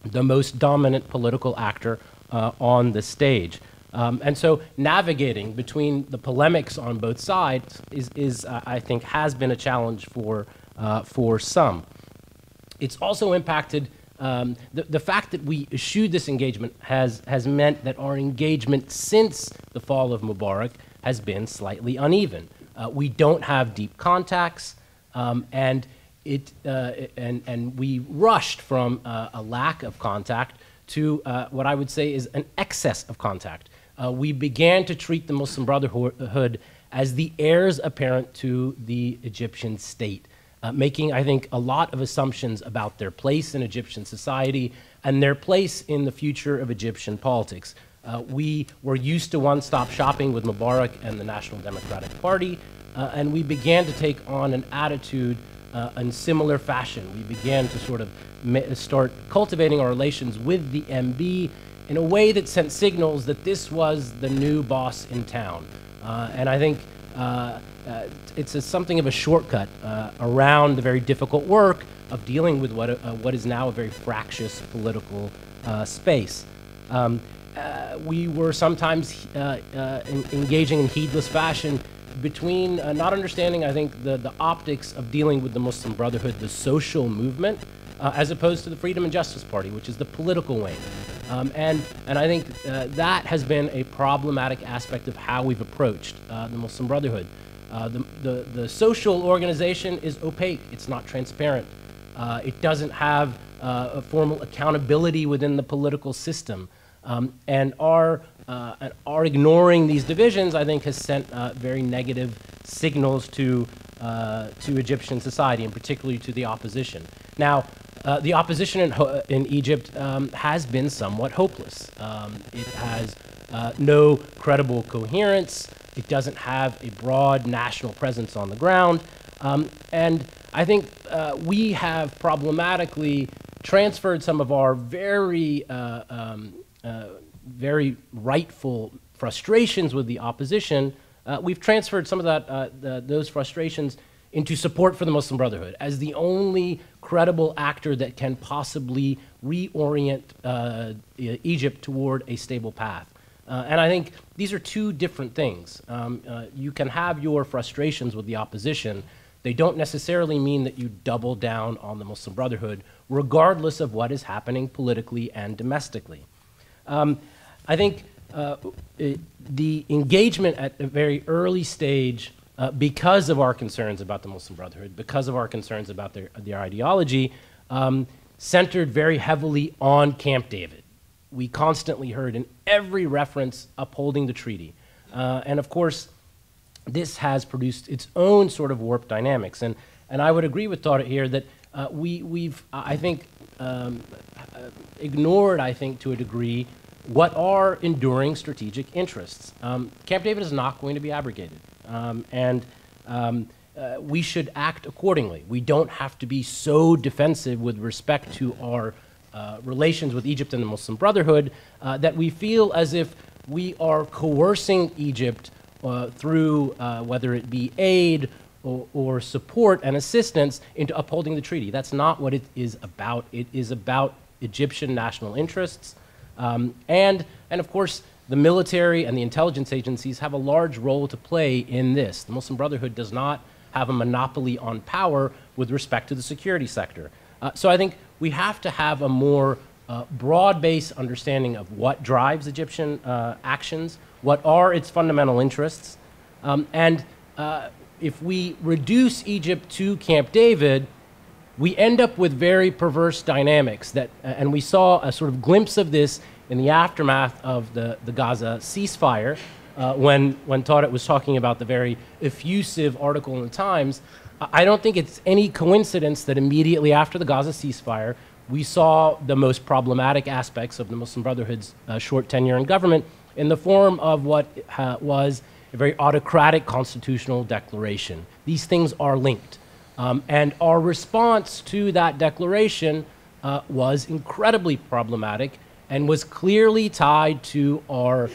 the most dominant political actor on the stage. And so navigating between the polemics on both sides is I think, has been a challenge for some. It's also impacted, the fact that we eschewed this engagement has meant that our engagement since the fall of Mubarak has been slightly uneven. We don't have deep contacts, and we rushed from a lack of contact to what I would say is an excess of contact. We began to treat the Muslim Brotherhood as the heirs apparent to the Egyptian state, making, I think, a lot of assumptions about their place in Egyptian society and their place in the future of Egyptian politics. We were used to one-stop shopping with Mubarak and the National Democratic Party, and we began to take on an attitude in similar fashion. We began to sort of start cultivating our relations with the MB in a way that sent signals that this was the new boss in town. And I think it's something of a shortcut around the very difficult work of dealing with what is now a very fractious political space. We were sometimes engaging in heedless fashion between not understanding, I think, the optics of dealing with the Muslim Brotherhood, the social movement, as opposed to the Freedom and Justice Party, which is the political wing. And I think that has been a problematic aspect of how we've approached the Muslim Brotherhood. The social organization is opaque. It's not transparent. It doesn't have a formal accountability within the political system. And our ignoring these divisions, I think, has sent very negative signals to Egyptian society, and particularly to the opposition. Now, the opposition in Egypt has been somewhat hopeless. It has no credible coherence. It doesn't have a broad national presence on the ground. And I think we have problematically transferred some of our very rightful frustrations with the opposition. We've transferred some of those frustrations into support for the Muslim Brotherhood as the only credible actor that can possibly reorient Egypt toward a stable path. And I think these are two different things. You can have your frustrations with the opposition. They don't necessarily mean that you double down on the Muslim Brotherhood, regardless of what is happening politically and domestically. I think the engagement at a very early stage, because of our concerns about the Muslim Brotherhood, because of our concerns about their ideology, centered very heavily on Camp David. We constantly heard in every reference upholding the treaty. And of course, this has produced its own sort of warped dynamics. And I would agree with Tarek here that we've, I think, ignored, I think, to a degree, what are enduring strategic interests. Camp David is not going to be abrogated. We should act accordingly. We don't have to be so defensive with respect to our relations with Egypt and the Muslim Brotherhood that we feel as if we are coercing Egypt through whether it be aid or support and assistance into upholding the treaty. That's not what it is about. It is about Egyptian national interests. And of course, the military and the intelligence agencies have a large role to play in this. The Muslim Brotherhood does not have a monopoly on power with respect to the security sector. So I think we have to have a more broad-based understanding of what drives Egyptian actions, what are its fundamental interests, and if we reduce Egypt to Camp David, we end up with very perverse dynamics that, and we saw a sort of glimpse of this in the aftermath of the Gaza ceasefire, when Tarek was talking about the very effusive article in the Times. I don't think it's any coincidence that immediately after the Gaza ceasefire, we saw the most problematic aspects of the Muslim Brotherhood's short tenure in government in the form of what was a very autocratic constitutional declaration. These things are linked. And our response to that declaration was incredibly problematic and was clearly tied to our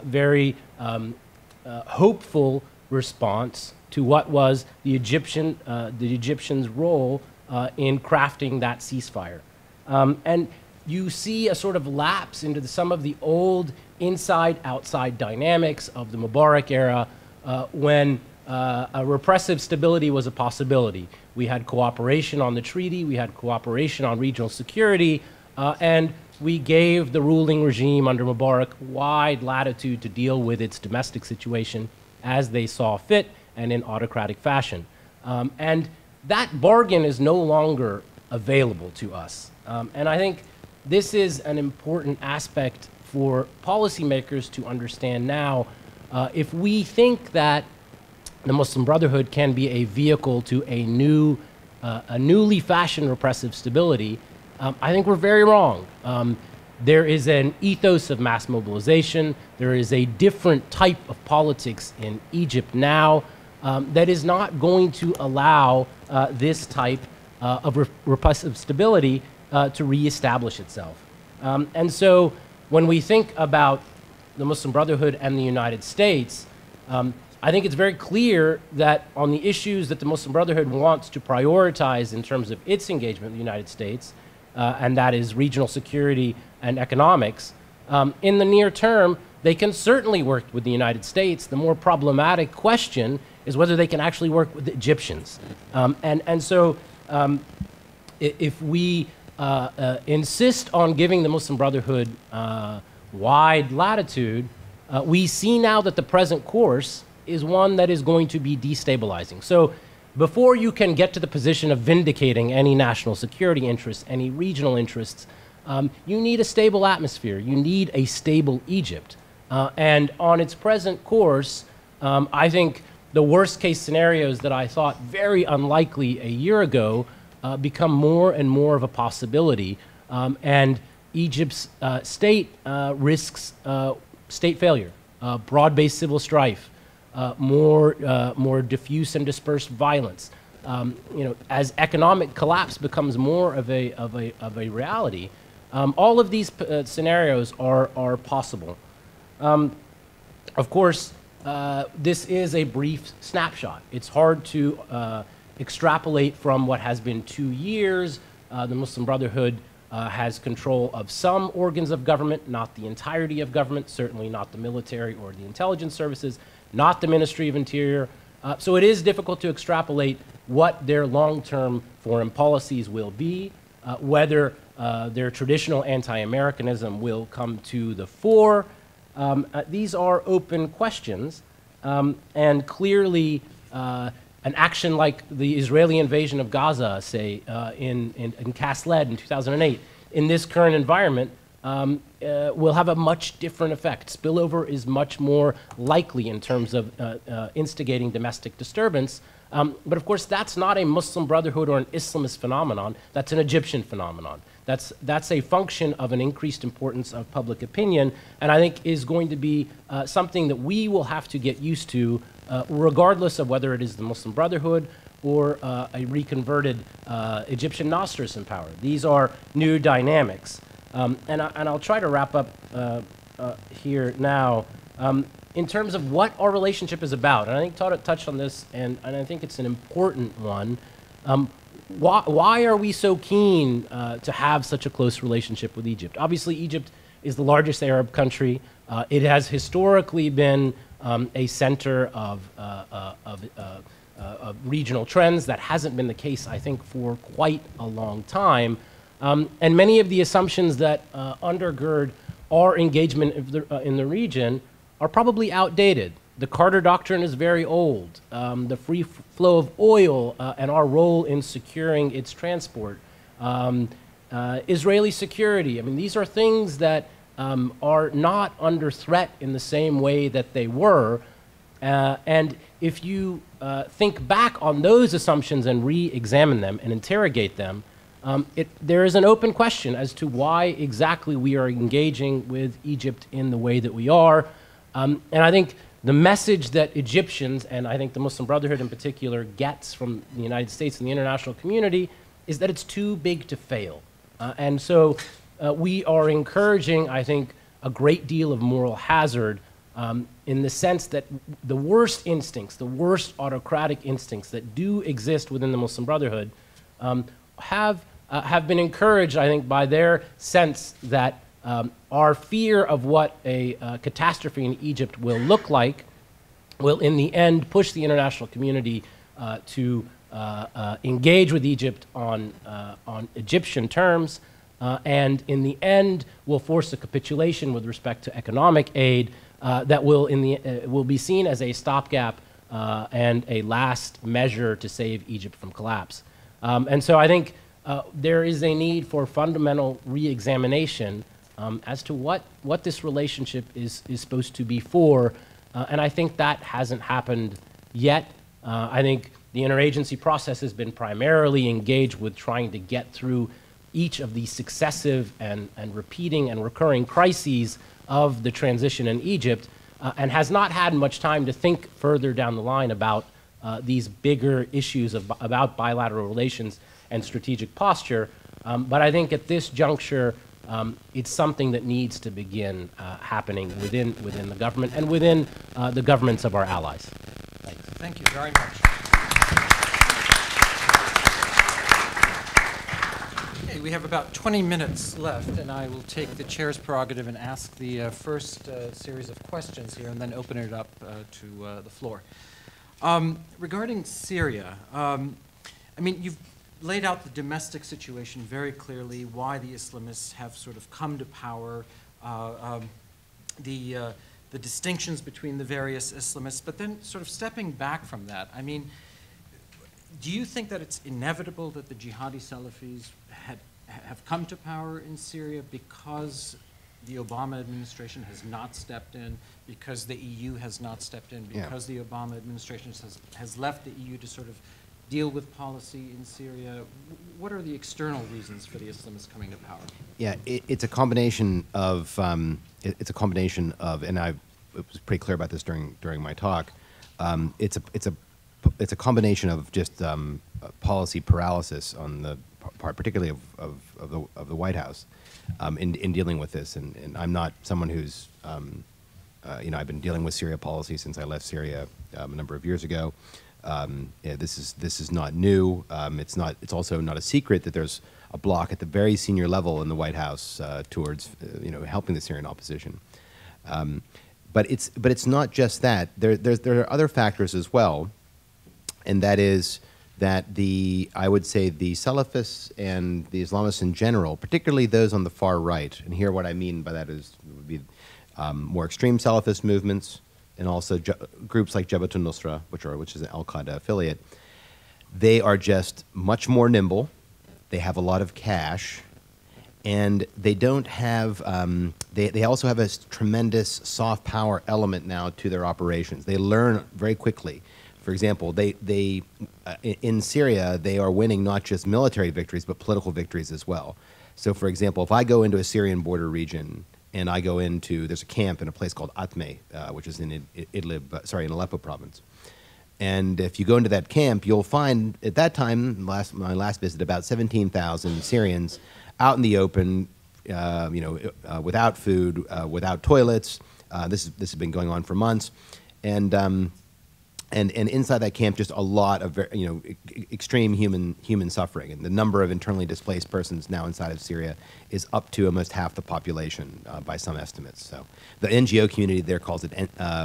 very hopeful response to what was the Egyptians' role in crafting that ceasefire. And you see a sort of lapse into some of the old inside-outside dynamics of the Mubarak era when a repressive stability was a possibility. We had cooperation on the treaty, we had cooperation on regional security, and we gave the ruling regime under Mubarak wide latitude to deal with its domestic situation as they saw fit and in autocratic fashion. And that bargain is no longer available to us. And I think this is an important aspect for policymakers to understand now. If we think that the Muslim Brotherhood can be a vehicle to a newly fashioned repressive stability, I think we're very wrong. There is an ethos of mass mobilization. There is a different type of politics in Egypt now that is not going to allow this type of repressive stability to reestablish itself. And so when we think about the Muslim Brotherhood and the United States, I think it's very clear that on the issues that the Muslim Brotherhood wants to prioritize in terms of its engagement with the United States, and that is regional security and economics, in the near term, they can certainly work with the United States. The more problematic question is whether they can actually work with the Egyptians. And so if we insist on giving the Muslim Brotherhood wide latitude, we see now that the present course is one that is going to be destabilizing. So before you can get to the position of vindicating any national security interests, any regional interests, you need a stable atmosphere. You need a stable Egypt. And on its present course, I think the worst case scenarios that I thought very unlikely a year ago become more and more of a possibility. And Egypt's state risks state failure, broad-based civil strife, more diffuse and dispersed violence. As economic collapse becomes more of a reality, all of these scenarios are possible. Of course, this is a brief snapshot. It's hard to extrapolate from what has been 2 years. The Muslim Brotherhood has control of some organs of government, not the entirety of government, certainly not the military or the intelligence services, not the Ministry of Interior. So it is difficult to extrapolate what their long-term foreign policies will be, whether their traditional anti-Americanism will come to the fore. These are open questions, and clearly an action like the Israeli invasion of Gaza, say, in Cast-Led in 2008, in this current environment, will have a much different effect. Spillover is much more likely in terms of instigating domestic disturbance. But of course, that's not a Muslim Brotherhood or an Islamist phenomenon. That's an Egyptian phenomenon. That's a function of an increased importance of public opinion, and I think is going to be something that we will have to get used to, regardless of whether it is the Muslim Brotherhood or a reconverted Egyptian Nostris in power. These are new dynamics. And I'll try to wrap up here now. In terms of what our relationship is about, and I think Tarek touched on this, and I think it's an important one. Why are we so keen to have such a close relationship with Egypt? Obviously, Egypt is the largest Arab country. It has historically been a center of regional trends. That hasn't been the case, I think, for quite a long time. And many of the assumptions that undergird our engagement in the region are probably outdated. The Carter Doctrine is very old. The free flow of oil and our role in securing its transport. Israeli security. I mean, these are things that are not under threat in the same way that they were. And if you think back on those assumptions and re-examine them and interrogate them, there is an open question as to why exactly we are engaging with Egypt in the way that we are. And I think the message that Egyptians, and I think the Muslim Brotherhood in particular, gets from the United States and the international community is that it's too big to fail. And so we are encouraging, I think, a great deal of moral hazard in the sense that the worst instincts, the worst autocratic instincts that do exist within the Muslim Brotherhood have been encouraged, I think, by their sense that our fear of what a catastrophe in Egypt will look like will, in the end, push the international community to engage with Egypt on Egyptian terms, and in the end will force a capitulation with respect to economic aid that will be seen as a stopgap and a last measure to save Egypt from collapse. And so I think there is a need for fundamental re-examination as to what this relationship is supposed to be for, and I think that hasn't happened yet. I think the interagency process has been primarily engaged with trying to get through each of the successive and repeating and recurring crises of the transition in Egypt, and has not had much time to think further down the line about these bigger issues about bilateral relations and strategic posture. But I think at this juncture, it's something that needs to begin happening within the government and within the governments of our allies. Thanks. Thank you very much. Okay, we have about 20 minutes left, and I will take the chair's prerogative and ask the first series of questions here and then open it up to the floor. Regarding Syria, I mean, you've laid out the domestic situation very clearly, why the Islamists have sort of come to power, the distinctions between the various Islamists, but then sort of stepping back from that, I mean, do you think that it's inevitable that the jihadi Salafis have come to power in Syria because the Obama administration has not stepped in, because the EU has not stepped in, because the Obama administration has left the EU to sort of deal with policy in Syria? What are the external reasons for the Islamists coming to power? Yeah, it's a combination of, and I was pretty clear about this during my talk. It's a combination of just policy paralysis on the part, particularly of the White House, in dealing with this. And I'm not someone who's, I've been dealing with Syria policy since I left Syria a number of years ago. This is not new. It's also not a secret that there's a block at the very senior level in the White House towards helping the Syrian opposition. But it's not just that. There are other factors as well, and that is that I would say the Salafists and the Islamists in general, particularly those on the far right, and here what I mean by that would be more extreme Salafist movements, and also groups like Jabhat al-Nusra, which is an al-Qaeda affiliate, they are just much more nimble. They have a lot of cash, and they don't have. They also have a tremendous soft power element now to their operations. They learn very quickly. For example, in Syria they are winning not just military victories but political victories as well. So, for example, if I go into a Syrian border region, and I go there's a camp in a place called Atme, which is in in Aleppo province. And if you go into that camp, you'll find, at that time, my last visit, about 17,000 Syrians out in the open, without food, without toilets. This has been going on for months. And inside that camp, just a lot of extreme human suffering, and the number of internally displaced persons now inside of Syria is up to almost half the population by some estimates. So the NGO community there calls it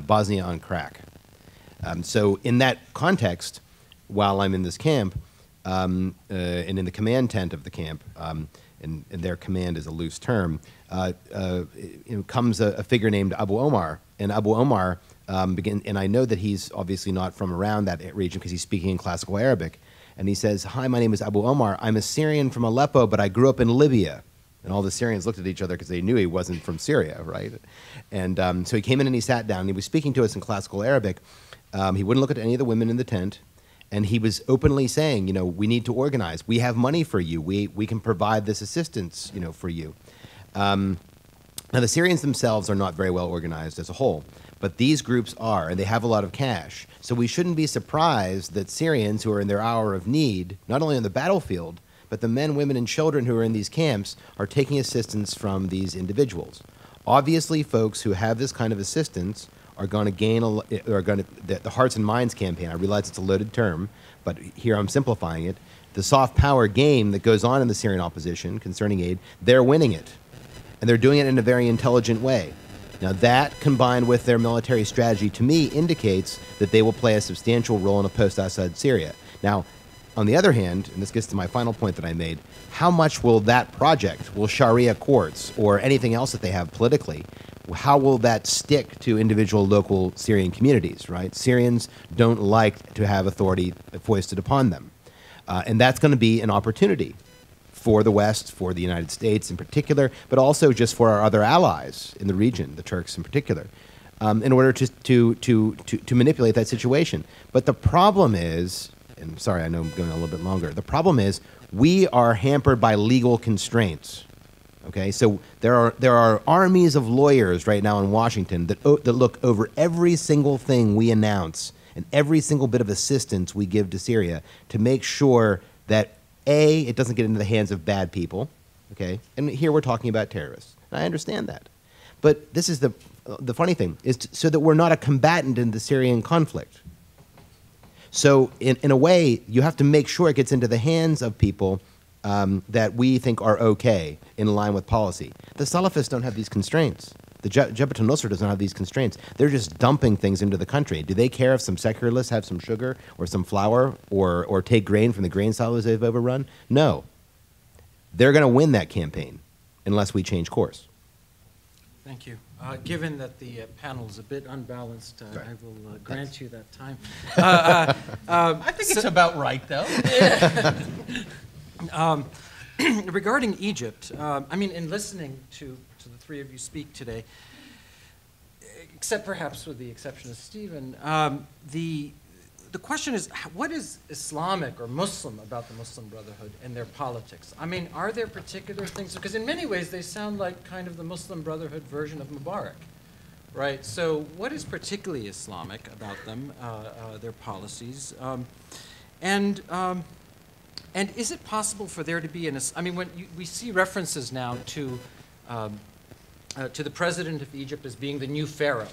Bosnia on crack. So in that context, while I'm in this camp and in the command tent of the camp, and their command is a loose term, comes a figure named Abu Omar, and Abu Omar. And I know that he's obviously not from around that region because he's speaking in classical Arabic. And he says, "Hi, my name is Abu Omar. I'm a Syrian from Aleppo, but I grew up in Libya." And all the Syrians looked at each other because they knew he wasn't from Syria, right? And so he came in and he sat down. And he was speaking to us in classical Arabic. He wouldn't look at any of the women in the tent. And he was openly saying, we need to organize. We have money for you. We can provide this assistance, for you. Now, the Syrians themselves are not very well organized as a whole. But these groups are, and they have a lot of cash. So we shouldn't be surprised that Syrians who are in their hour of need, not only on the battlefield, but the men, women, and children who are in these camps are taking assistance from these individuals. Obviously, folks who have this kind of assistance are going to gain, the Hearts and Minds campaign, I realize it's a loaded term, but here I'm simplifying it. The soft power game that goes on in the Syrian opposition concerning aid, they're winning it. And they're doing it in a very intelligent way. Now that, combined with their military strategy, to me indicates that they will play a substantial role in a post-Assad Syria. Now, on the other hand, and this gets to my final point that I made, how much will that project, will Sharia courts or anything else that they have politically, how will that stick to individual local Syrian communities, right? Syrians don't like to have authority foisted upon them. And that's going to be an opportunity for the West, for the United States in particular, but also just for our other allies in the region, the Turks in particular, in order to manipulate that situation. But the problem is, and sorry, I know I'm going a little bit longer, the problem is we are hampered by legal constraints. Okay, so there are armies of lawyers right now in Washington that look over every single thing we announce and every single bit of assistance we give to Syria to make sure that, A, it doesn't get into the hands of bad people, okay? And here we're talking about terrorists. And I understand that. But this is the funny thing, is so that we're not a combatant in the Syrian conflict. So in a way, you have to make sure it gets into the hands of people that we think are okay in line with policy. The Salafists don't have these constraints. The Jabhat al-Nusra doesn't have these constraints. They're just dumping things into the country. Do they care if some secularists have some sugar or some flour or take grain from the grain silos they've overrun? No. They're going to win that campaign unless we change course. Thank you. Given that the panel is a bit unbalanced, I will grant you that time. I think it's about right, though. Regarding Egypt, I mean, in listening to the three of you speak today, except perhaps with the exception of Stephen, the question is, what is Islamic or Muslim about the Muslim Brotherhood and their politics? I mean, are there particular things? Because in many ways, they sound like kind of the Muslim Brotherhood version of Mubarak, right? So what is particularly Islamic about them, their policies? And is it possible for there to be I mean, when we see references now to the president of Egypt as being the new pharaoh.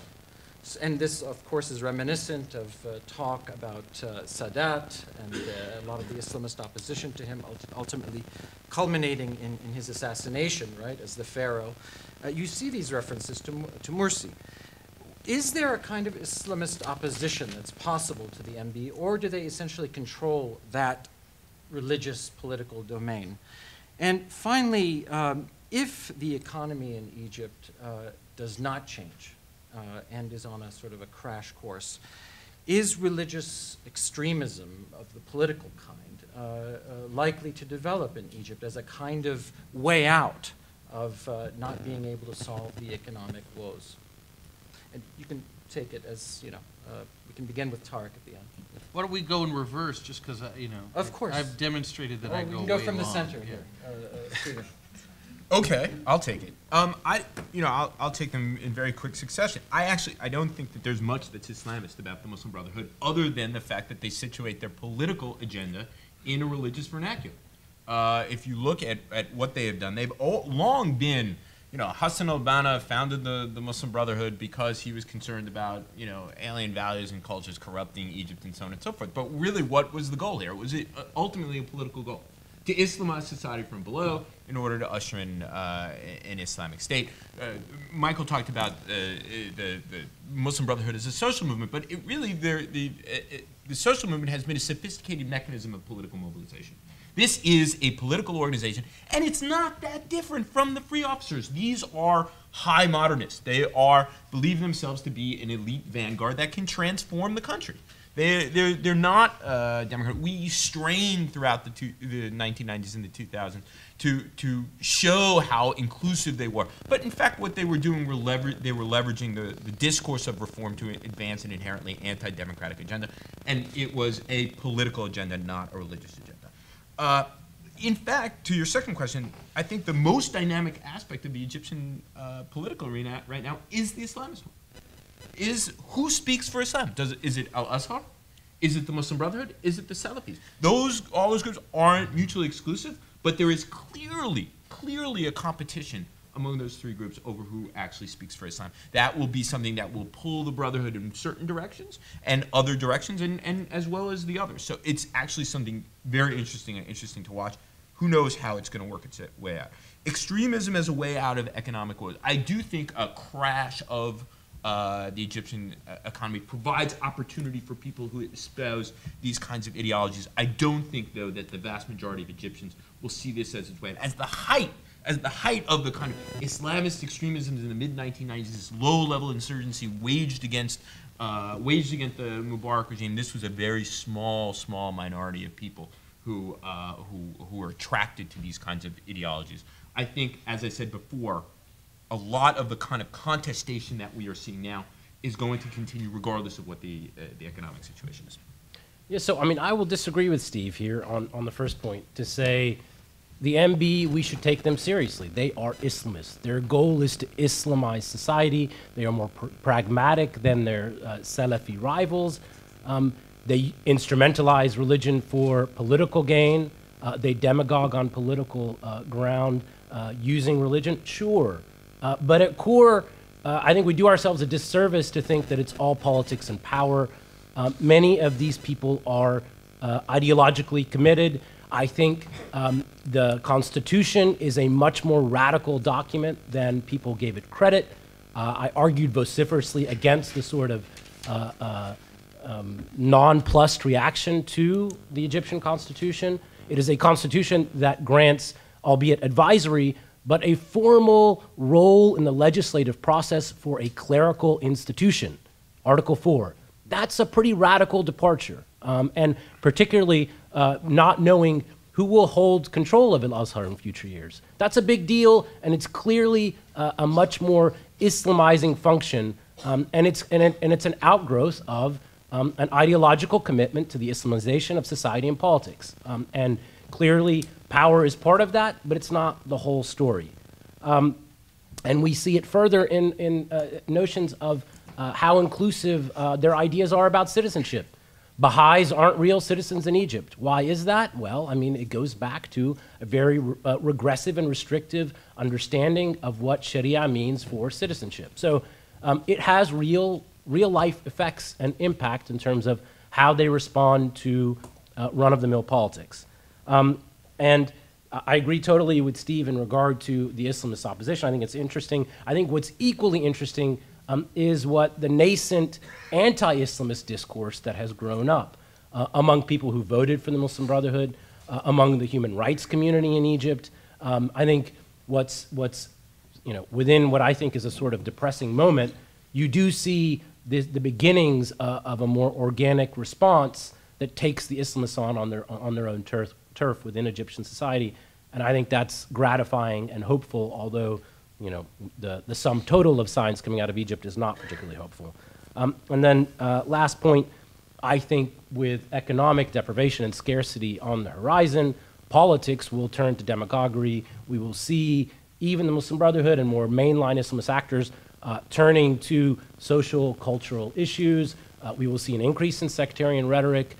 And this, of course, is reminiscent of talk about Sadat and a lot of the Islamist opposition to him, ultimately culminating in his assassination, right, as the pharaoh. You see these references to Morsi. Is there a kind of Islamist opposition that's possible to the MB, or do they essentially control that religious political domain? And finally, if the economy in Egypt does not change and is on a sort of a crash course, is religious extremism of the political kind likely to develop in Egypt as a kind of way out of not being able to solve the economic woes? And you can take it as, we can begin with Tarek at the end. Why don't we go in reverse, just because, Of course. I've demonstrated that I we go can go way from the long. center here. Stephen. Okay, I'll take it. I'll take them in very quick succession. I don't think that there's much that's Islamist about the Muslim Brotherhood, other than the fact that they situate their political agenda in a religious vernacular. If you look at what they have done, they've long been, Hassan al-Banna founded the Muslim Brotherhood because he was concerned about, alien values and cultures corrupting Egypt and so on and so forth. But really, what was the goal here? It was ultimately a political goal, to Islamize society from below in order to usher in an Islamic state. Michael talked about the Muslim Brotherhood as a social movement, but it really, the social movement has been a sophisticated mechanism of political mobilization. This is a political organization, and it's not that different from the Free Officers. These are high modernists. They believe themselves to be an elite vanguard that can transform the country. They're not Democrat. We strained throughout the 1990s and the 2000s to show how inclusive they were. But in fact, what they were doing they were leveraging the discourse of reform to advance an inherently anti-democratic agenda, and it was a political agenda, not a religious agenda. In fact, to your second question, I think the most dynamic aspect of the Egyptian political arena right now is the Islamist one. Is who speaks for Islam? Is it al-Azhar? Is it the Muslim Brotherhood? Is it the Salafis? All those groups aren't mutually exclusive, But there is clearly a competition among those three groups over who actually speaks for Islam. That will be something that will pull the Brotherhood in certain directions and other directions, and as well as the others. So it's actually something very interesting to watch. Who knows how it's going to work its way out. Extremism as a way out of economic woes. I do think a crash of the Egyptian economy provides opportunity for people who espouse these kinds of ideologies. I don't think, though, that the vast majority of Egyptians will see this as its way. As the height of the kind of Islamist extremism in the mid-1990s, this low-level insurgency waged against the Mubarak regime, this was a very small minority of people who are attracted to these kinds of ideologies. I think, as I said before, a lot of the kind of contestation that we are seeing now is going to continue regardless of what the economic situation is. Yeah, so I mean, I will disagree with Steve here on the first point to say the MB, we should take them seriously. They are Islamists. Their goal is to Islamize society. They are more pragmatic than their Salafi rivals. They instrumentalize religion for political gain. They demagogue on political ground using religion, sure. But at core, I think we do ourselves a disservice to think that it's all politics and power. Many of these people are ideologically committed. I think the Constitution is a much more radical document than people gave it credit. I argued vociferously against the sort of nonplussed reaction to the Egyptian Constitution. It is a constitution that grants, albeit advisory, but a formal role in the legislative process for a clerical institution, Article 4. That's a pretty radical departure, and particularly not knowing who will hold control of Al-Azhar in future years. That's a big deal, and it's clearly a much more Islamizing function, and it's an outgrowth of an ideological commitment to the Islamization of society and politics. And clearly, power is part of that, but it's not the whole story. And we see it further in notions of how inclusive their ideas are about citizenship. Baha'is aren't real citizens in Egypt. Why is that? Well, I mean, it goes back to a very regressive and restrictive understanding of what Sharia means for citizenship. So it has real life effects and impact in terms of how they respond to run-of-the-mill politics. And I agree totally with Steve in regard to the Islamist opposition. I think it's interesting. I think what's equally interesting is what the nascent anti-Islamist discourse that has grown up among people who voted for the Muslim Brotherhood, among the human rights community in Egypt. I think what's within what I think is a sort of depressing moment, you do see the beginnings of a more organic response that takes the Islamists on their own turf within Egyptian society, and I think that's gratifying and hopeful, although the sum total of signs coming out of Egypt is not particularly hopeful. And then last point, I think with economic deprivation and scarcity on the horizon, politics will turn to demagoguery. We will see even the Muslim Brotherhood and more mainline Islamist actors turning to social, cultural issues. We will see an increase in sectarian rhetoric.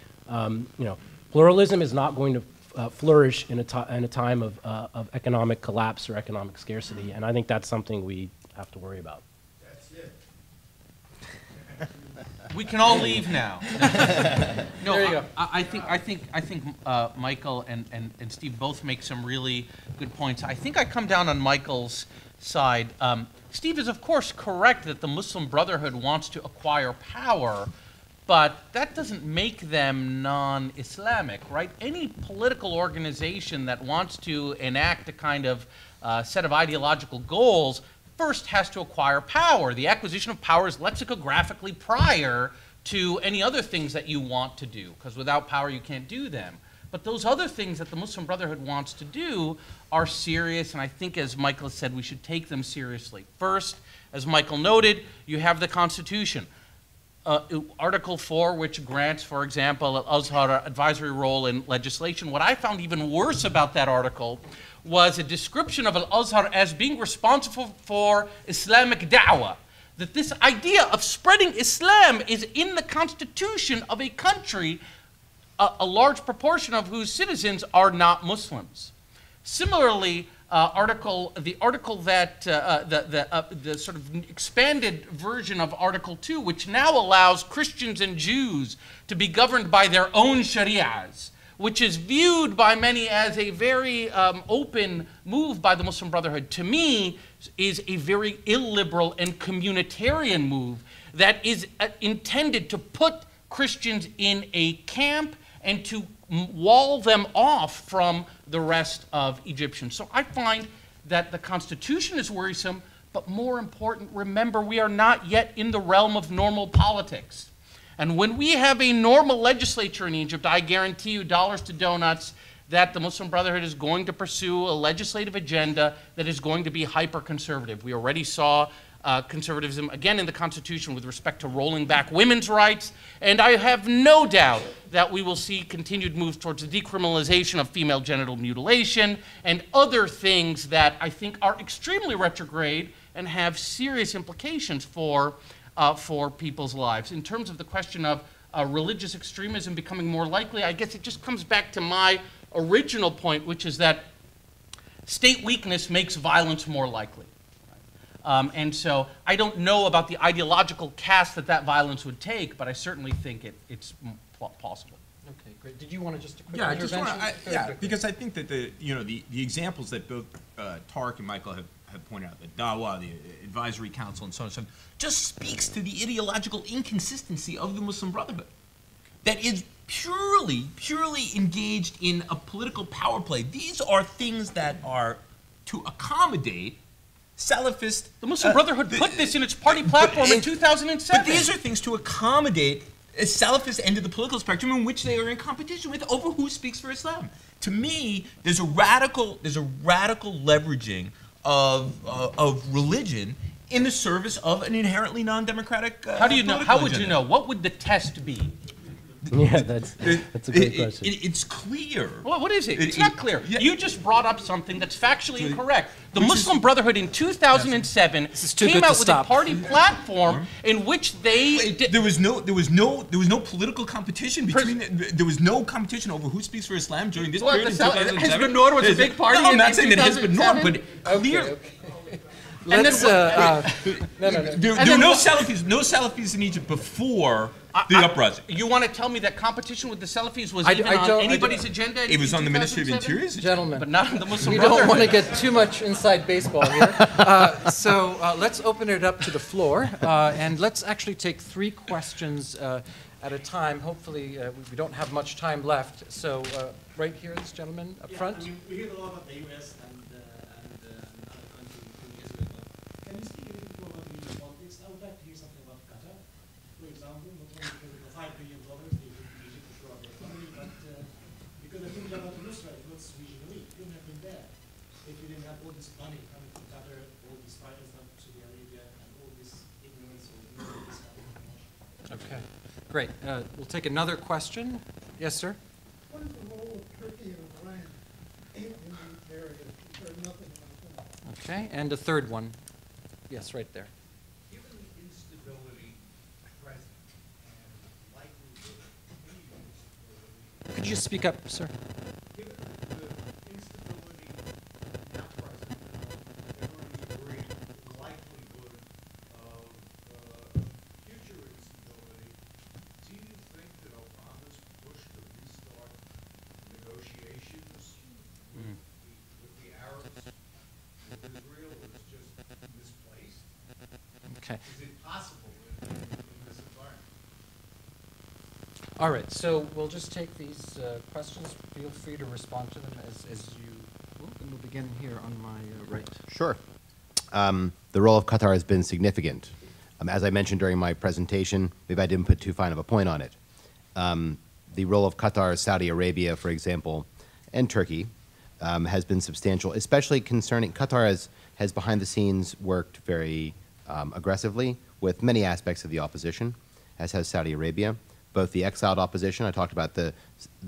Pluralism is not going to flourish in a time of economic collapse or economic scarcity, and I think that's something we have to worry about. That's it. We can all leave now. No, There you go. I think Michael and Steve both make some really good points. I think I come down on Michael's side. Steve is, of course, correct that the Muslim Brotherhood wants to acquire power, but that doesn't make them non-Islamic, right? Any political organization that wants to enact a kind of set of ideological goals first has to acquire power. The acquisition of power is lexicographically prior to any other things that you want to do, because without power you can't do them. But those other things that the Muslim Brotherhood wants to do are serious, and I think, as Michael said, we should take them seriously. First, as Michael noted, you have the Constitution. Article 4, which grants, for example, Al-Azhar advisory role in legislation. What I found even worse about that article was a description of Al-Azhar as being responsible for Islamic da'wah. That this idea of spreading Islam is in the constitution of a country, a large proportion of whose citizens are not Muslims. Similarly, the article that the sort of expanded version of Article 2, which now allows Christians and Jews to be governed by their own sharias, which is viewed by many as a very open move by the Muslim Brotherhood, to me is a very illiberal and communitarian move that is intended to put Christians in a camp and to wall them off from the rest of Egyptians. So I find that the Constitution is worrisome, but more important, remember, we are not yet in the realm of normal politics. And when we have a normal legislature in Egypt, I guarantee you, dollars to donuts, that the Muslim Brotherhood is going to pursue a legislative agenda that is going to be hyper-conservative. We already saw conservatism, again, in the Constitution with respect to rolling back women's rights, and I have no doubt that we will see continued moves towards the decriminalization of female genital mutilation and other things that I think are extremely retrograde and have serious implications for people's lives. In terms of the question of religious extremism becoming more likely, I guess it just comes back to my original point, which is that state weakness makes violence more likely. And so I don't know about the ideological cast that violence would take, but I certainly think it's possible. Okay, great. Did you want to just a quick Yeah, I just intervention? want to, because I think that the examples that both Tarek and Michael have pointed out, the Dawah, the Advisory Council, and so on and so on, just speaks to the ideological inconsistency of the Muslim Brotherhood. That is purely engaged in a political power play. These are things that are to accommodate Salafist. The Muslim Brotherhood put this in its party platform in 2007. But these are things to accommodate a Salafist end of the political spectrum in which they are in competition with over who speaks for Islam. To me, there's a radical leveraging of religion in the service of an inherently non-democratic. How do you know? How would you know? What would the test be? Yeah, that's a great question. It's clear. Well, what is it? It's not clear. Yeah. You just brought up something that's factually incorrect. The Muslim Brotherhood in 2007 came out with a party platform in which they there was no political competition between. There was no competition over who speaks for Islam during this period in 2007. Hizb Nur was a big party. No, I'm not saying that Hizb Nur, but clear. Okay. Let's, no. There were no Salafis in Egypt before the uprising. You want to tell me that competition with the Salafis was even on anybody's agenda? It was on the Ministry of Interior. Gentlemen, but not on the Muslim we Brotherhood. don't want to get too much inside baseball here. So let's open it up to the floor, and let's actually take 3 questions at a time. Hopefully, we don't have much time left. So right here, this gentleman up front. I mean, we hear a lot about the U.S. and other countries, including Israel. Can you speak a little bit more about the politics? I would like to hear something about Qatar, for example, not only because of the $5 billion they give to Egypt to shore up their economy, but because I think Jabhat al-Nusra is not regionally weak. You wouldn't have been there if you didn't have all this money coming from Qatar, all this finance from Saudi Arabia, and all this ignorance or this kind of information. Okay, great. We'll take another question. Yes, sir. What is the role of Turkey and Iran in these areas? We've heard nothing about that. Okay, and a third one. Yes, right there. Given the instability present and likelihood of continued instability, Could you speak up, sir? given the instability now present, to every degree, the likelihood of future instability, do you think that Obama's push to restart negotiations with the Arabs, with Israel, is just misplaced? Okay. Is it possible in this environment? All right, so we'll just take these questions. Feel free to respond to them as you will, and we'll begin here on my right. Sure. The role of Qatar has been significant. As I mentioned during my presentation, maybe I didn't put too fine of a point on it. The role of Qatar, Saudi Arabia, for example, and Turkey has been substantial, especially concerning Qatar has behind the scenes worked very aggressively with many aspects of the opposition, as has Saudi Arabia. Both the exiled opposition, I talked about the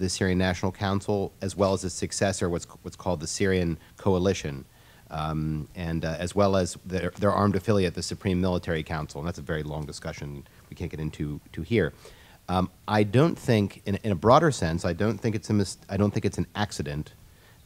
Syrian National Council, as well as its successor, what's called the Syrian Coalition, and as well as their armed affiliate, the Supreme Military Council, and that's a very long discussion we can't get into here. I don't think, in a broader sense, I don't think it's an accident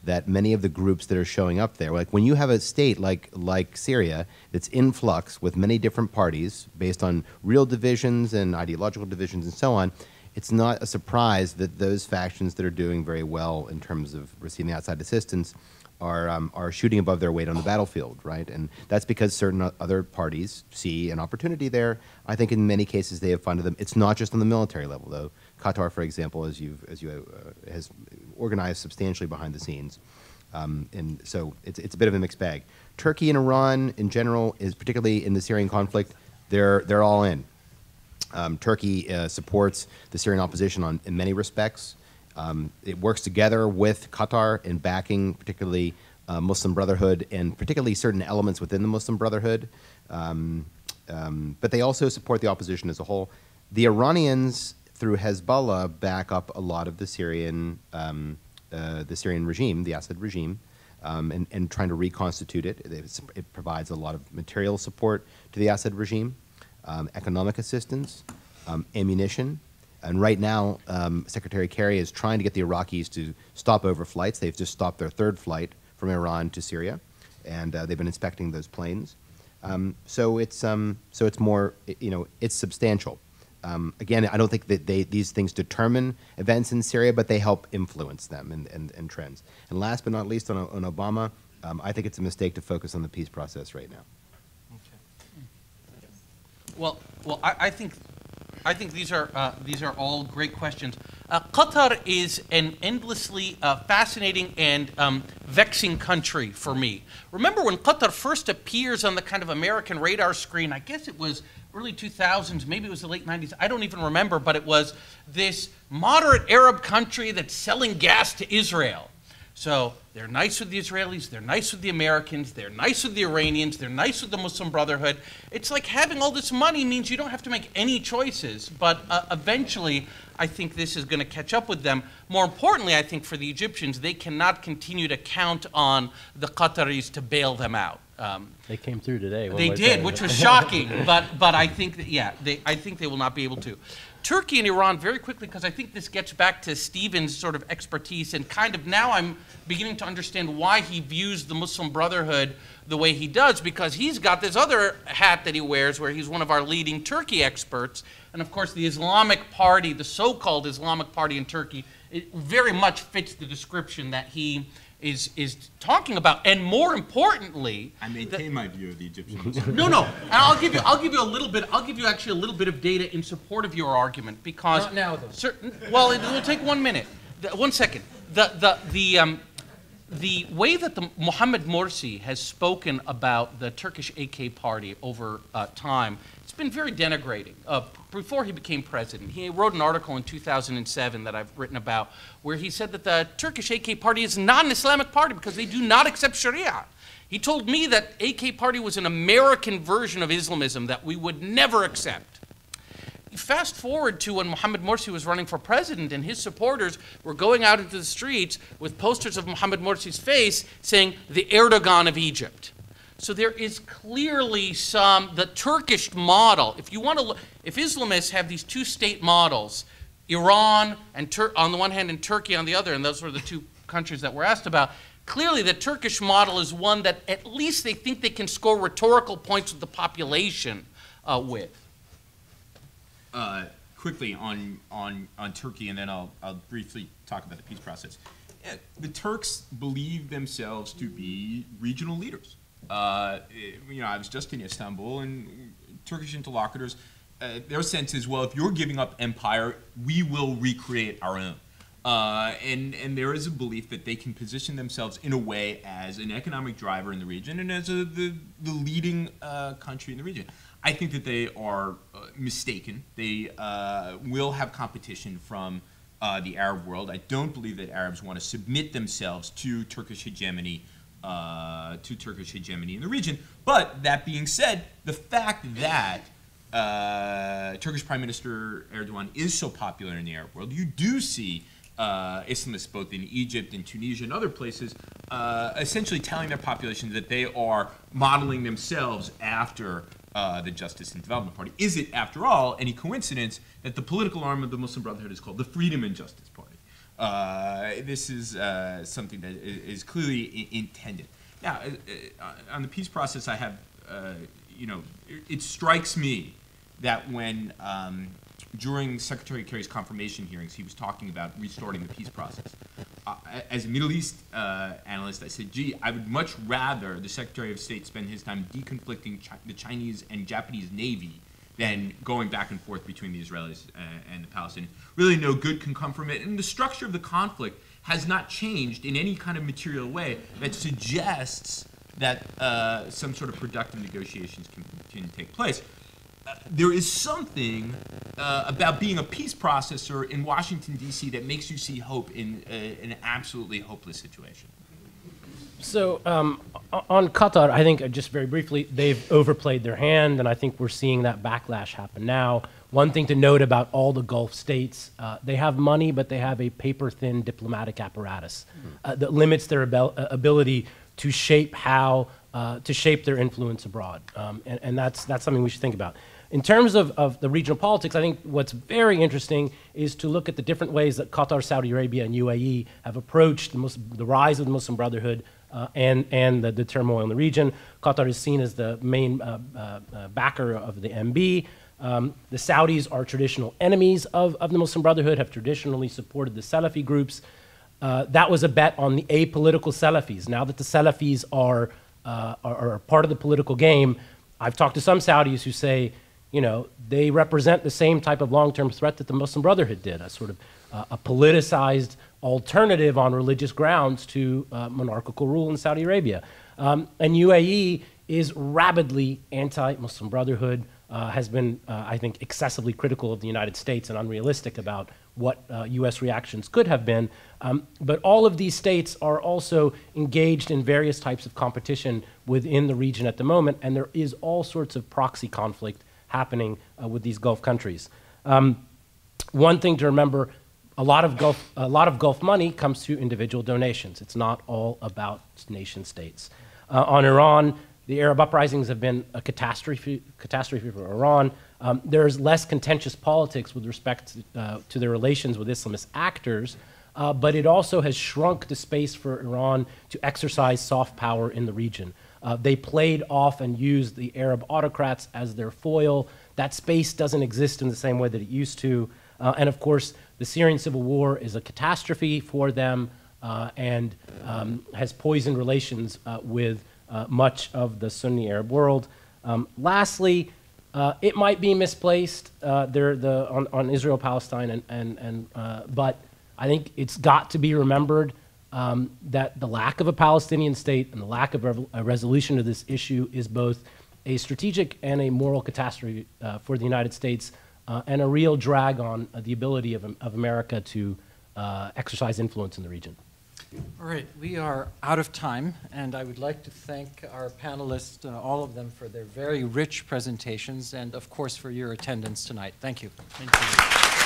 that many of the groups that are showing up there, like when you have a state like Syria that's in flux with many different parties based on real divisions and ideological divisions and so on, it's not a surprise that those factions that are doing very well in terms of receiving outside assistance are shooting above their weight on the battlefield, right? And that's because certain other parties see an opportunity there. I think in many cases they have funded them. It's not just on the military level, though. Qatar, for example, has organized substantially behind the scenes, and so it's a bit of a mixed bag. Turkey and Iran, in general, is particularly in the Syrian conflict, they're all in. Turkey supports the Syrian opposition in many respects. It works together with Qatar in backing particularly Muslim Brotherhood and particularly certain elements within the Muslim Brotherhood. But they also support the opposition as a whole. The Iranians, through Hezbollah, back up a lot of the Syrian regime, the Assad regime, and trying to reconstitute it. It provides a lot of material support to the Assad regime, economic assistance, ammunition. And right now, Secretary Kerry is trying to get the Iraqis to stop overflights. They've just stopped their third flight from Iran to Syria, and they've been inspecting those planes. So it's more, it's substantial. Again, I don't think that these things determine events in Syria, but they help influence them and trends. And last but not least, on Obama, I think it's a mistake to focus on the peace process right now. Well, I think these are all great questions. Qatar is an endlessly fascinating and vexing country for me. Remember when Qatar first appears on the kind of American radar screen, I guess it was early 2000s, maybe it was the late 90s, I don't even remember, but it was this moderate Arab country that's selling gas to Israel. So they're nice with the Israelis, they're nice with the Americans, they're nice with the Iranians, they're nice with the Muslim Brotherhood. It's like having all this money means you don't have to make any choices, but eventually I think this is going to catch up with them. More importantly, I think for the Egyptians, they cannot continue to count on the Qataris to bail them out. They came through today. They did, which was shocking, but I think that, yeah, I think they will not be able to. Turkey and Iran, very quickly, because I think this gets back to Stephen's sort of expertise, and kind of now I'm beginning to understand why he views the Muslim Brotherhood the way he does, because he's got this other hat that he wears where he's one of our leading Turkey experts, and of course the Islamic Party, the so-called Islamic Party in Turkey, it very much fits the description that he is talking about, and more importantly, I maintain my view of the Egyptians. No, and I'll give you a little bit. I'll give you actually a little bit of data in support of your argument, because Not now, though. Well, it will take 1 minute. 1 second. The way that the Mohammed Morsi has spoken about the Turkish AK party over time, it's been very denigrating. Before he became president, he wrote an article in 2007 that I've written about, where he said that the Turkish AK party is not an Islamic party because they do not accept Sharia. He told me that AK party was an American version of Islamism that we would never accept. Fast forward to when Mohammed Morsi was running for president, and his supporters were going out into the streets with posters of Mohammed Morsi's face saying, "the Erdogan of Egypt." So there is clearly the Turkish model. If you want to look, if Islamists have these two-state models, Iran and on the one hand and Turkey on the other, and those were the two countries that were asked about, clearly the Turkish model is one that at least they think they can score rhetorical points with the population with. Quickly on Turkey, and then I'll briefly talk about the peace process. Yeah, the Turks believe themselves to be regional leaders. I was just in Istanbul, and Turkish interlocutors, their sense is, well, if you're giving up empire, we will recreate our own. And there is a belief that they can position themselves in a way as an economic driver in the region and as the leading country in the region. I think that they are mistaken. They will have competition from the Arab world. I don't believe that Arabs want to submit themselves to Turkish hegemony in the region. But that being said, the fact that Turkish Prime Minister Erdogan is so popular in the Arab world, you do see Islamists both in Egypt and Tunisia and other places essentially telling their population that they are modeling themselves after the Justice and Development Party. Is it, after all, any coincidence that the political arm of the Muslim Brotherhood is called the Freedom and Justice Party? This is something that is clearly intended. Now, on the peace process, I have, it strikes me that when during Secretary Kerry's confirmation hearings, he was talking about restarting the peace process. As a Middle East analyst, I said, gee, I would much rather the Secretary of State spend his time deconflicting the Chinese and Japanese Navy than going back and forth between the Israelis and the Palestinians. Really no good can come from it. And the structure of the conflict has not changed in any kind of material way that suggests that some sort of productive negotiations can take place. There is something about being a peace processor in Washington, D.C. that makes you see hope in an absolutely hopeless situation. So on Qatar, I think just very briefly, they've overplayed their hand, and I think we're seeing that backlash happen now. One thing to note about all the Gulf states, they have money, but they have a paper-thin diplomatic apparatus that limits their ability to shape their influence abroad, and that's something we should think about. In terms of the regional politics, I think what's very interesting is to look at the different ways that Qatar, Saudi Arabia, and UAE have approached the rise of the Muslim Brotherhood and the turmoil in the region. Qatar is seen as the main backer of the MB. The Saudis are traditional enemies of the Muslim Brotherhood, have traditionally supported the Salafi groups. That was a bet on the apolitical Salafis. Now that the Salafis are part of the political game, I've talked to some Saudis who say, they represent the same type of long-term threat that the Muslim Brotherhood did, a sort of a politicized alternative on religious grounds to monarchical rule in Saudi Arabia. And UAE is rabidly anti-Muslim Brotherhood, has been, I think, excessively critical of the United States and unrealistic about what U.S. reactions could have been. But all of these states are also engaged in various types of competition within the region at the moment, and there is all sorts of proxy conflict happening with these Gulf countries. One thing to remember, a lot of Gulf money comes through individual donations. It's not all about nation states. On Iran, the Arab uprisings have been a catastrophe for Iran. There's less contentious politics with respect to their relations with Islamist actors, but it also has shrunk the space for Iran to exercise soft power in the region. They played off and used the Arab autocrats as their foil. That space doesn't exist in the same way that it used to. And of course, the Syrian civil war is a catastrophe for them and has poisoned relations with much of the Sunni Arab world. Lastly, it might be misplaced on Israel-Palestine, but I think it's got to be remembered that the lack of a Palestinian state and the lack of a resolution to this issue is both a strategic and a moral catastrophe for the United States and a real drag on the ability of America to exercise influence in the region. All right, we are out of time, and I would like to thank our panelists, all of them, for their very rich presentations and, of course, for your attendance tonight. Thank you. Thank you.